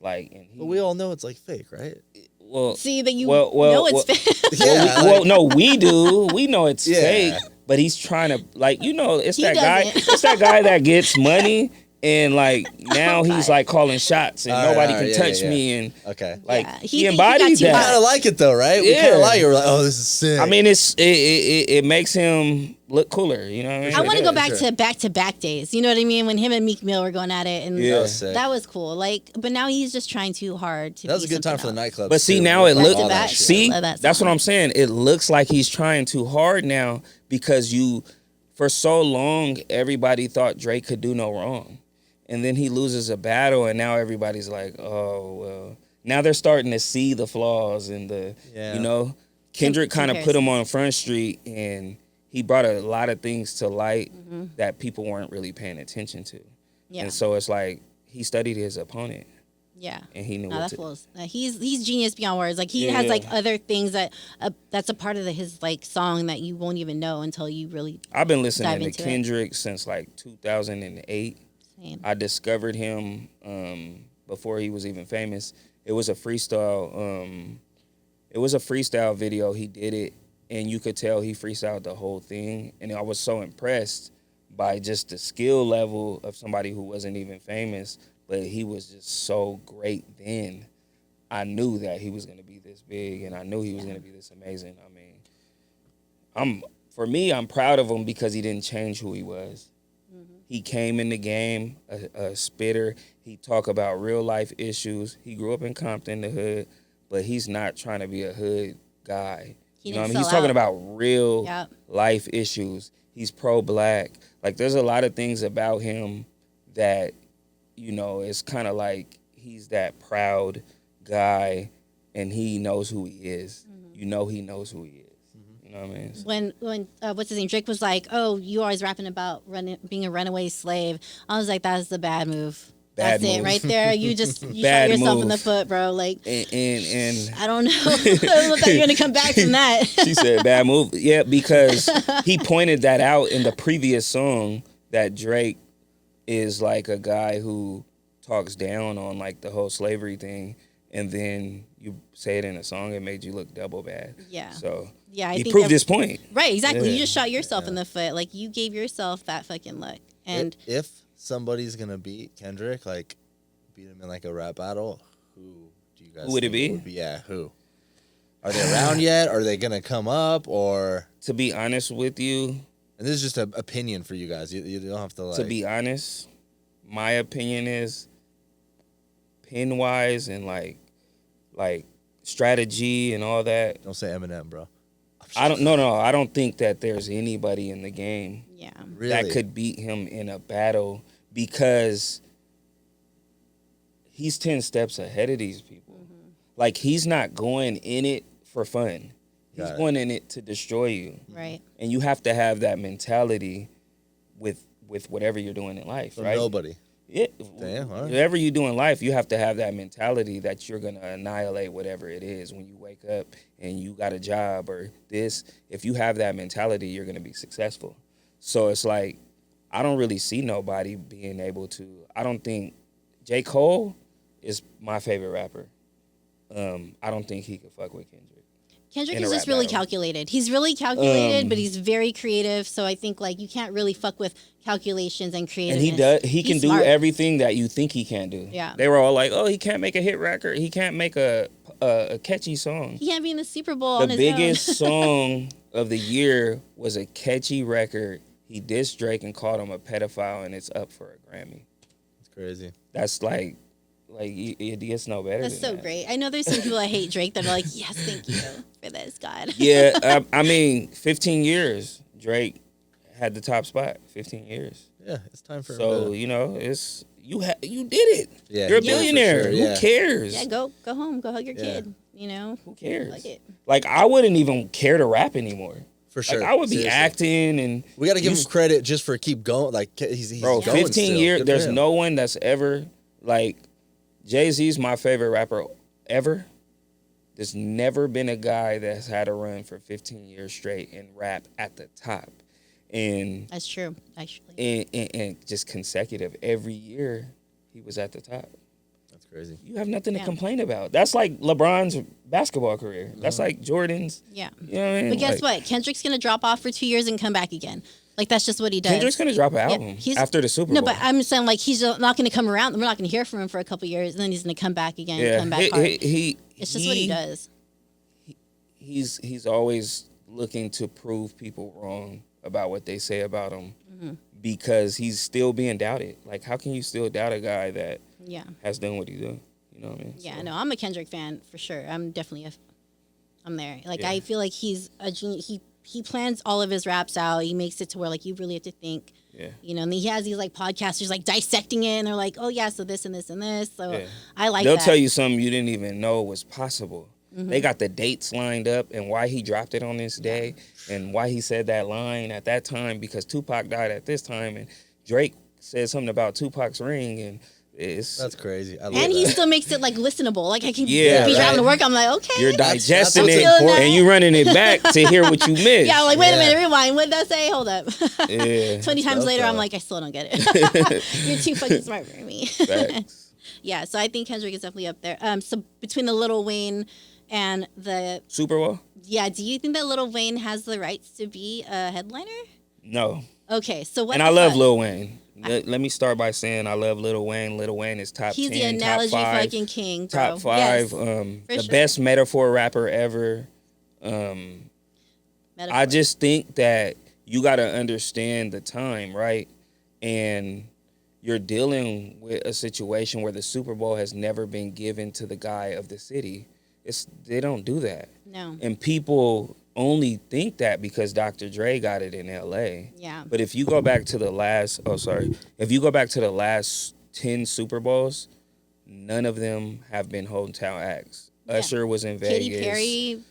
Like, and But we all know it's like fake, right? well, See, but you well, know it's well, fake. Yeah. well, no, we do. We know it's Yeah. fake, but he's trying to, like, you know, it's He that guy. doesn't. It's that guy that gets money and like now he's like calling shots and All right, nobody all can right, touch yeah. me and Okay. like Yeah. he He embodies got too We hot. kind that. of like it though, right? We kind Yeah. of like it. We're like, oh, this is sick. I mean, it makes him look cooler. You know what I mean? I want to go Sure, back sure. to back days. You know what I mean? When him and Meek Mill were going at it, and Yeah. That was sick. that was cool. Like, but now he's just trying too hard to. That was be a good time for the something else. nightclub. But see, too, now with it look all that Back-to-back. shit. see Love that that's what song. I'm saying. It looks like he's trying too hard now because for so long everybody thought Drake could do no wrong, and then he loses a battle, and now everybody's like, oh well. Now they're starting to see the flaws and Yeah. you know, Kendrick kind of put him on Front Street, and he brought a lot of things to light that people weren't really paying attention to, Yeah, and so it's like he studied his opponent yeah. and he knew No, what that to. fool's. He's genius beyond words. Like he Yeah. has like other things that that's a part of his like song that you won't even know until you really. I've been dive listening to into it. Kendrick since like 2008. Same. I discovered him before he was even famous. It was a freestyle. It was a freestyle video. He did it, and you could tell he freestyled the whole thing. And I was so impressed by just the skill level of somebody who wasn't even famous, but he was just so great then. I knew that he was going to be this big, and I knew he was going to be this amazing. I mean, I'm proud of him because he didn't change who he was. He came in the game a spitter. He talk about real life issues. He grew up in Compton, the hood, but he's not trying to be a hood guy. He You know what I didn't mean? He's sell talking out. about real Yep. life issues. He's pro-black. Like, there's a lot of things about him that, you know, it's kind of like he's that proud guy, and he knows who he is. You know he knows who he is. You know what I mean? So- When what's his name? Drake was like, "Oh, you always rapping about being a runaway slave." I was like, "That's the bad move. Bad That's it move. right there. You shot Bad yourself in the move. foot, bro. Like, and I don't know. I don't know if you're gonna come back from that." she said bad move. Yeah, because he pointed that out in the previous song that Drake is like a guy who talks down on like the whole slavery thing, and then you say it in a song, it made you look double bad. Yeah. So Yeah, I he think proved that- his point. Right, exactly. Yeah. You just shot yourself in the foot. Like you gave yourself that fucking look. And if somebody's gonna beat Kendrick, like beat him in like a rap battle, who do you guys? Who would it think be? Yeah, who? Are they around yet? Are they gonna come up? Or To be honest with you, and this is just an opinion for you guys. You don't have to like. to be honest, my opinion is pin wise and like strategy and all that. Don't say Eminem, bro. I don't think that there's anybody in the game yeah. Really? that could beat him in a battle because he's 10 steps ahead of these people. Like, he's not going in it for fun. He's Got it. going in it to destroy you. Right. And you have to have that mentality with with whatever you're doing in life, So right? nobody. Yeah. Damn, all right. Whatever you do in life, you have to have that mentality that you're gonna annihilate whatever it is when you wake up and you got a job or this. If you have that mentality, you're gonna be successful. So it's like I don't really see nobody being able to. I don't think J. Cole is my favorite rapper. I don't think he could fuck with Kendrick. Kendrick in a is just rap really battle. calculated. He's really calculated, but he's very creative. So I think like you can't really fuck with calculations and creativeness. And he can He's do smart. everything that you think he can do. Yeah. They were all like, "Oh, he can't make a hit record. He can't make a catchy song." He can't be in the Super Bowl The on his biggest own. song of the year was a catchy record. He dissed Drake and called him a pedophile, and it's up for a Grammy. It's crazy. That's like it gets no better. That's than so that. great. I know there's some people that hate Drake that are like, yes, thank you for this, God. Yeah, I mean, 15 years Drake had the top spot. 15 years. Yeah, it's time for him So to- you know, it's you did it. Yeah, You're a he did it for billionaire. sure, yeah. Who cares? Yeah, go home, go hug your Yeah. kid. You know, Who cares? like it. Like I wouldn't even care to rap anymore. for sure. Like I would be Seriously. acting and We got to give you him credit just for keep going. Like he's bro, going 15 still. years. Good for There's him. no one that's ever like Jay-Z's my favorite rapper ever. There's never been a guy that's had a run for 15 years straight and rap at the top, and That's true, actually. and just consecutive every year he was at the top. That's crazy. You have nothing to Yeah. complain about. That's like LeBron's basketball career. That's like Jordan's. Yeah. You know what I mean? But guess Like, what? Kendrick's gonna drop off for 2 years and come back again. Like that's just what he does. Kendrick's gonna drop an Yeah, album he's- after the Super No, Bowl. but I'm saying like he's not gonna come around. We're not gonna hear from him for a couple years, and then he's gonna come back again. yeah, Come back hard. It's just what he he- does. He's always looking to prove people wrong about what they say about him Mm-hmm. because he's still being doubted. Like, how can you still doubt a guy that Yeah. has done what he done? You know what I mean? Yeah, So, no, I'm a Kendrick fan for sure. I'm definitely I'm there. Like Yeah. I feel like he's a genius. He plans all of his raps out. He makes it to where like you really have to think. Yeah. You know, and he has these like podcasters like dissecting it, and they're like, oh yeah, so this and this and this. So Yeah. I like They'll that. tell you something you didn't even know was possible. Mm-hmm. They got the dates lined up and why he dropped it on this day and why he said that line at that time because Tupac died at this time and Drake said something about Tupac's ring and it's That's crazy. I love And he that. still makes it like listenable. Like I can Yeah, be driving to right. work. I'm like, okay. you're That's digesting what's it important. and you running it back to hear what you missed. Yeah, I'm like, wait a Yeah. minute, rewind. What did that say? Hold up. Yeah. 20 times dope, later, I'm though. like, I still don't get it. You're too fucking smart for me. Facts. Yeah, so I think Kendrick is definitely up there. So between the Lil Wayne and the Super Bowl? do you think that Lil Wayne has the rights to be a headliner? No. Okay, so what? And the I love fuck? Lil Wayne. Let me start by saying I love Lil Wayne. Lil Wayne is top He's 10, the analogy top 5, fucking king, bro. top 5, Yes, the sure. best metaphor rapper ever. I metaphor. just think that you got to understand the time, right? And you're dealing with a situation where the Super Bowl has never been given to the guy of the city. They don't do that. No. And people only think that because Dr. Dre got it in LA. Yeah. But if you go back to the last, if you go back to the last 10 Super Bowls, none of them have been hometown acts. Yeah. Usher was in Katy Vegas. Perry.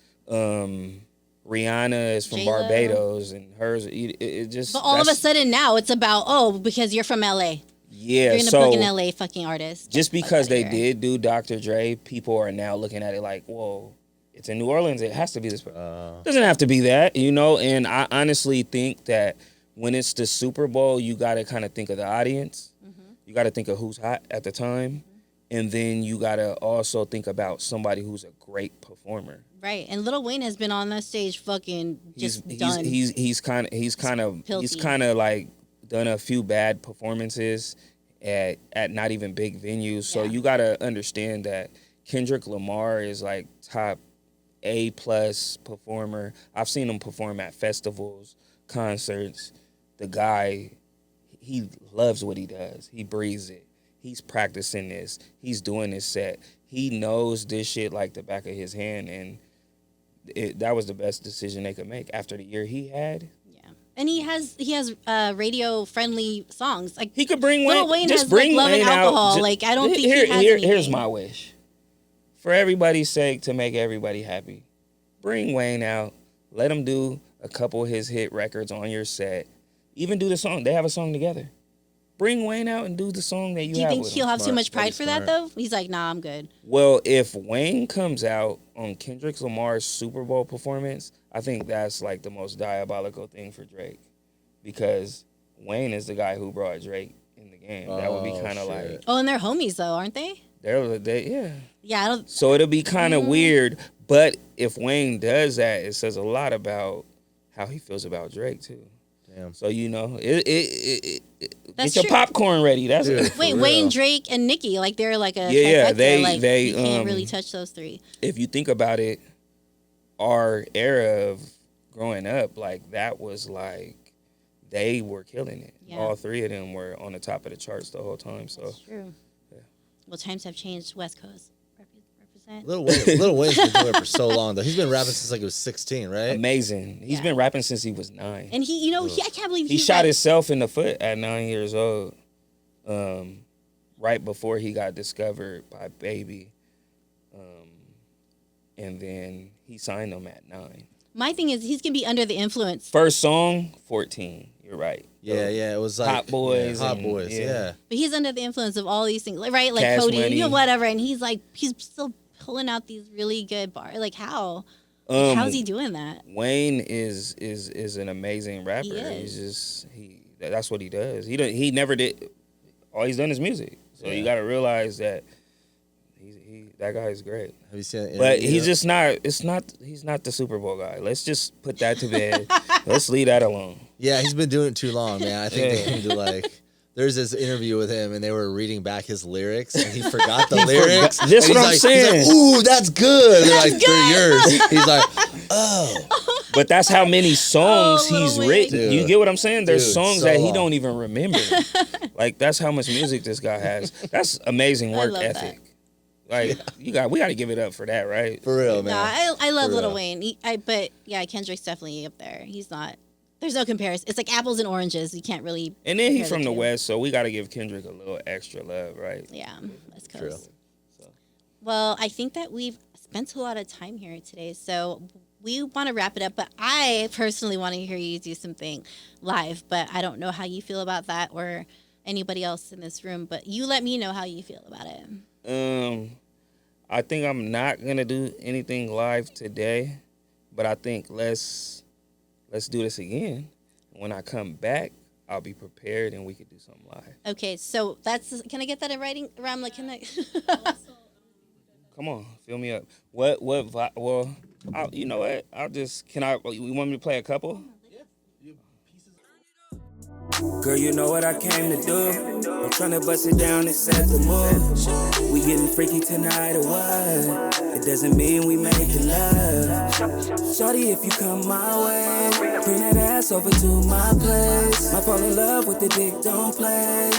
Rihanna is from J-Lo. Barbados, and hers. It just. But all of a that's- sudden now it's about because you're from LA. yeah. You're gonna So book an LA fucking artist. just Get the fuck because outta they here. did do Dr. Dre, people are now looking at it like, whoa, it's in New Orleans. It has to be this. Doesn't have to be that, you know. And I honestly think that when it's the Super Bowl, you got to kind of think of the audience. Mm-hmm. You got to think of who's hot at the time, and then you got to also think about somebody who's a great performer. Right, and Lil Wayne has been on that stage fucking just done. He's kind of like done a few bad performances at not even big venues. So Yeah. you got to understand that Kendrick Lamar is like top A+ performer. I've seen him perform at festivals, concerts. The guy, he loves what he does. He breathes it. He's practicing this. He's doing this set. He knows this shit like the back of his hand, and that was the best decision they could make after the year he had. Yeah, and he has radio friendly songs. Like He could bring Lil Wayne. Wayne just has bring like Love and Wayne out. Alcohol. Ju- Like I don't think here, he has here's anything. my wish. For everybody's sake, to make everybody happy, bring Wayne out. Let him do a couple of his hit records on your set. Even do the song. They have a song together. bring Wayne out and do the song that you Do you have think with he'll him. have too Smart. much pride That'd for be that smart. though? He's like, nah, I'm good. Well, if Wayne comes out on Kendrick Lamar's Super Bowl performance, I think that's like the most diabolical thing for Drake, because Wayne is the guy who brought Drake in the game. That would be Oh, kind of shit. like Oh, and they're homies though, aren't they? yeah. Yeah, I don't. So it'll be kind of weird. But if Wayne does that, it says a lot about how he feels about Drake too. Damn. So That's get your true. popcorn ready. That's Dude. it. For Wait, real. Wayne, Drake, and Nicki, like they're like a Yeah, trifecta. they- like, they, you can't really touch those three. If you think about it, our era of growing up, like that was like they were killing it. Yeah. All three of them were on the top of the charts the whole time. So True. Yeah. Well, times have changed. West Coast represent. Lil Wayne's been doing it for so long though. He's been rapping since like he was 16, right? amazing. He's Yeah. been rapping since he was 9. And he, I can't believe He shot like, himself in the foot at 9 years old, right before he got discovered by Baby, and then he signed him at 9. My thing is, he's gonna be under the influence, First song, 14. You're right. Yeah, yeah. It was like Hot Boys Hot and- Boys. yeah. Yeah. but he's under the influence of all these things, like, right? Like Cash Cody, Money. whatever. And he's still pulling out these really good bars. Like how? How's he doing that? Wayne is an amazing rapper. He is. He's just that's what he does. He never did. All he's done is music. So you got to realize that that guy is great. Have you seen it? But he's just not. He's not the Super Bowl guy. Let's just put that to bed. Let's leave that alone. Yeah, he's been doing it too long, man. I think Yeah. they need to like. There's this interview with him, and they were reading back his lyrics, and he forgot the lyrics. That's And what I'm he's saying. He's like, ooh, that's good. They're like, That's they're good. yours. He's like, oh. But that's how many songs Oh, he's Lil Wayne. written. Dude. You get what I'm saying? There's Dude, songs so that he long. don't even remember. Like that's how much music this guy has. That's amazing I work love that. ethic. Like we got to give it up for that, right? For real, man. No, I love For Lil real. Wayne. But yeah, Kendrick's definitely up there. He's not. There's no comparison. It's like apples and oranges. You can't really. And then he's compare from the two. West, so we got to give Kendrick a little extra love, right? Yeah, West True. Coast. Well, I think that we've spent a lot of time here today, so we want to wrap it up. But I personally want to hear you do something live. But I don't know how you feel about that, or anybody else in this room. But you let me know how you feel about it. I think I'm not gonna do anything live today, but I think let's do this again. When I come back, I'll be prepared and we could do something live. Okay, so that's. Can I get that in writing? Ram, like, can I? Come on, fill me up. Well, you know what? You want me to play a couple? Girl, you know what I came to do. I'm tryna bust it down and set the mood. We getting freaky tonight or what? It doesn't mean we making love. Shawty, if you come my way, bring that ass over to my place. Might fall in love with the dick, don't play.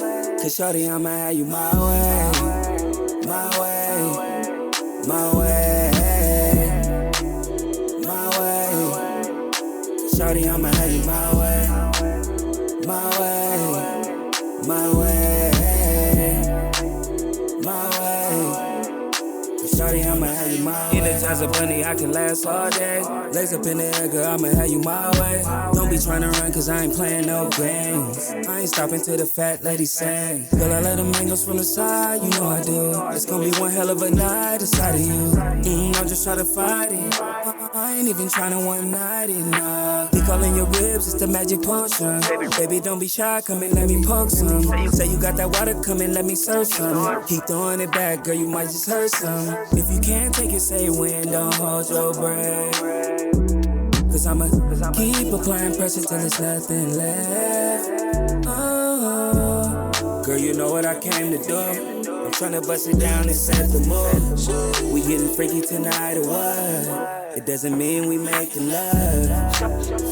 Cause shawty, I'ma have you my way. My way. My way. My way. Shawty, I'ma have you my way. My way, my way, my way. Shawty, I'ma have you my way. Energize a bunny, I can last all day. Legs up in the air, girl, I'ma have you my way. Don't be trying to run, cause I ain't playing no games. I ain't stopping till the fat lady sing. Girl, I let them mangoes from the side, you know I do. It's gonna be one hell of a night inside of you. I'm just trying to fight it. I ain't even trying to one night it, nah. They calling your ribs, it's the magic potion. Baby, don't be shy, come and let me poke some. Say you got that water, come and let me serve some. Keep throwing it back, girl, you might just hurt some. If you can't take it, say when, don't hold your breath. Cause I'ma keep applying pressure till there's nothing left. Oh, girl, you know what I came to do. I'm tryna bust it down and set the mood. We getting freaky tonight or what? It doesn't mean we making love.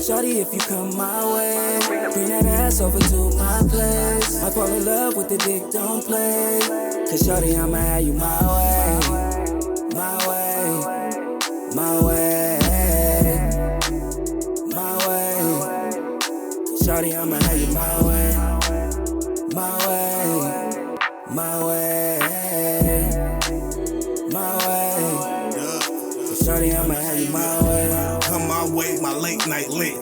Shawty, if you come my way, bring that ass over to my place. Might fall in love with the dick, don't play. Cause shawty, I'ma have you my way. My way. My way. My way. Shawty, I'ma have you my way. My way. My way. My way. Shawty, I'ma have you my way. Come my way, my late night lit.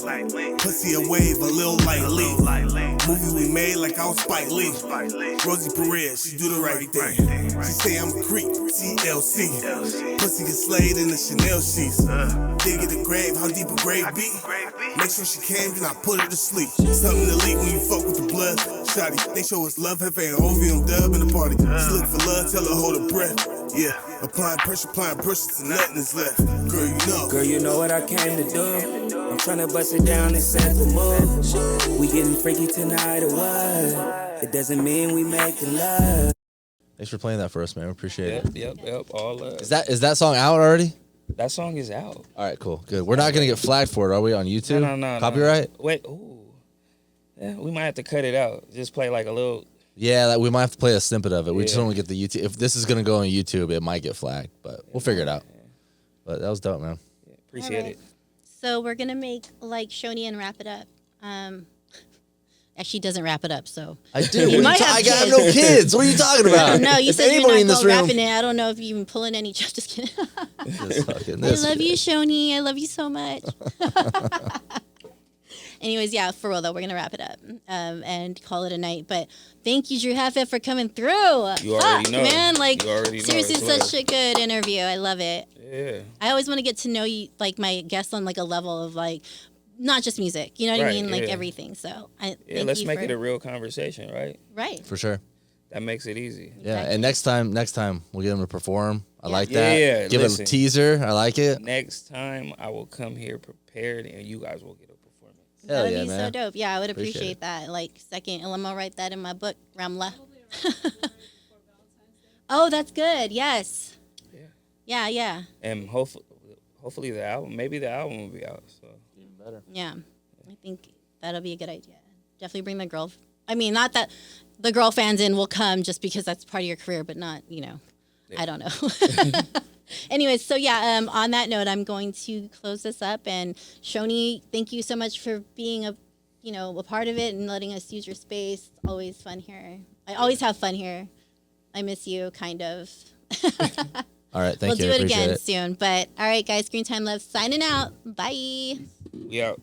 Pussy a wave, a little light lit. Movie we made like I was Spike Lee. Rosie Perez, she do the right thing. She say I'm a creep, TLC. Pussy get slayed in the Chanel sheets. Dig in the grave, how deep a grave be? Make sure she came, then I put her to sleep. Something to leak when you fuck with the blood. Shotty, they show us love, Jefe and OVM dub in the party. She look for love, tell her hold her breath. Yeah, applying pressure to nothing is left. Girl, you know. Girl, you know what I came to do. I'm tryna bust it down and set the mood. We getting freaky tonight or what? It doesn't mean we make the love. Thanks for playing that for us, man. We appreciate it. Yep. All Is that song out already? that song is out. All right, cool, good. We're not gonna get flagged for it, are we? On YouTube? No. Copyright? Wait. Ooh. Yeah, we might have to cut it out. Just play like a little. Yeah, we might have to play a snippet of it. We just Yeah. don't want to get the YouTube. If this is gonna go on YouTube, it might get flagged, but we'll figure it out. But that was dope, man. Appreciate Alright. it. So we're gonna make like Schoeny and wrap it up. Actually, doesn't wrap it up. So I do. You might have I got kids. no kids. What are you talking about? no, you If said you're anybody not in this called room, wrapping it. I don't know if you even pulling any. Just kidding. Just fucking I this love you, shit. Schoeny. I love you so much. Anyways, yeah, for real though, we're gonna wrap it up and call it a night. But thank you, Dru Jefe, for coming through. You already know. Man, like You already know. seriously, It's such a good interview. I love it. Yeah. I always want to get to know you, like my guests, on like a level of like not just music. You know what I Right, mean? Like yeah. everything. So Yeah, let's make it a real conversation, right? right. For sure. That makes it easy. Yeah, Exactly. and next time we'll get him to perform. I Yeah. like Yeah, that. yeah, Give listen. it a teaser. I like it. Next time I will come here prepared and you guys will get a performance. Hell That would yeah, be so man. dope. Yeah, I would Appreciate appreciate it. that. Like second, and I'm gonna write that in my book, Ramla. Oh, that's good. Yes. Yeah. And hopefully the album, maybe the album will be out. So Yeah. I think that'll be a good idea. Definitely bring the girl. I mean, not that the girl fans in will come just because that's part of your career, but not, I don't know. Anyways, so yeah, on that note, I'm going to close this up. And Schoeny, thank you so much for being a part of it and letting us use your space. It's always fun here. I always have fun here. I miss you, kind of. All right, thank We'll you. do it Appreciate again it. soon. But all right, guys, ScreenTime Love signing out. Bye. we out.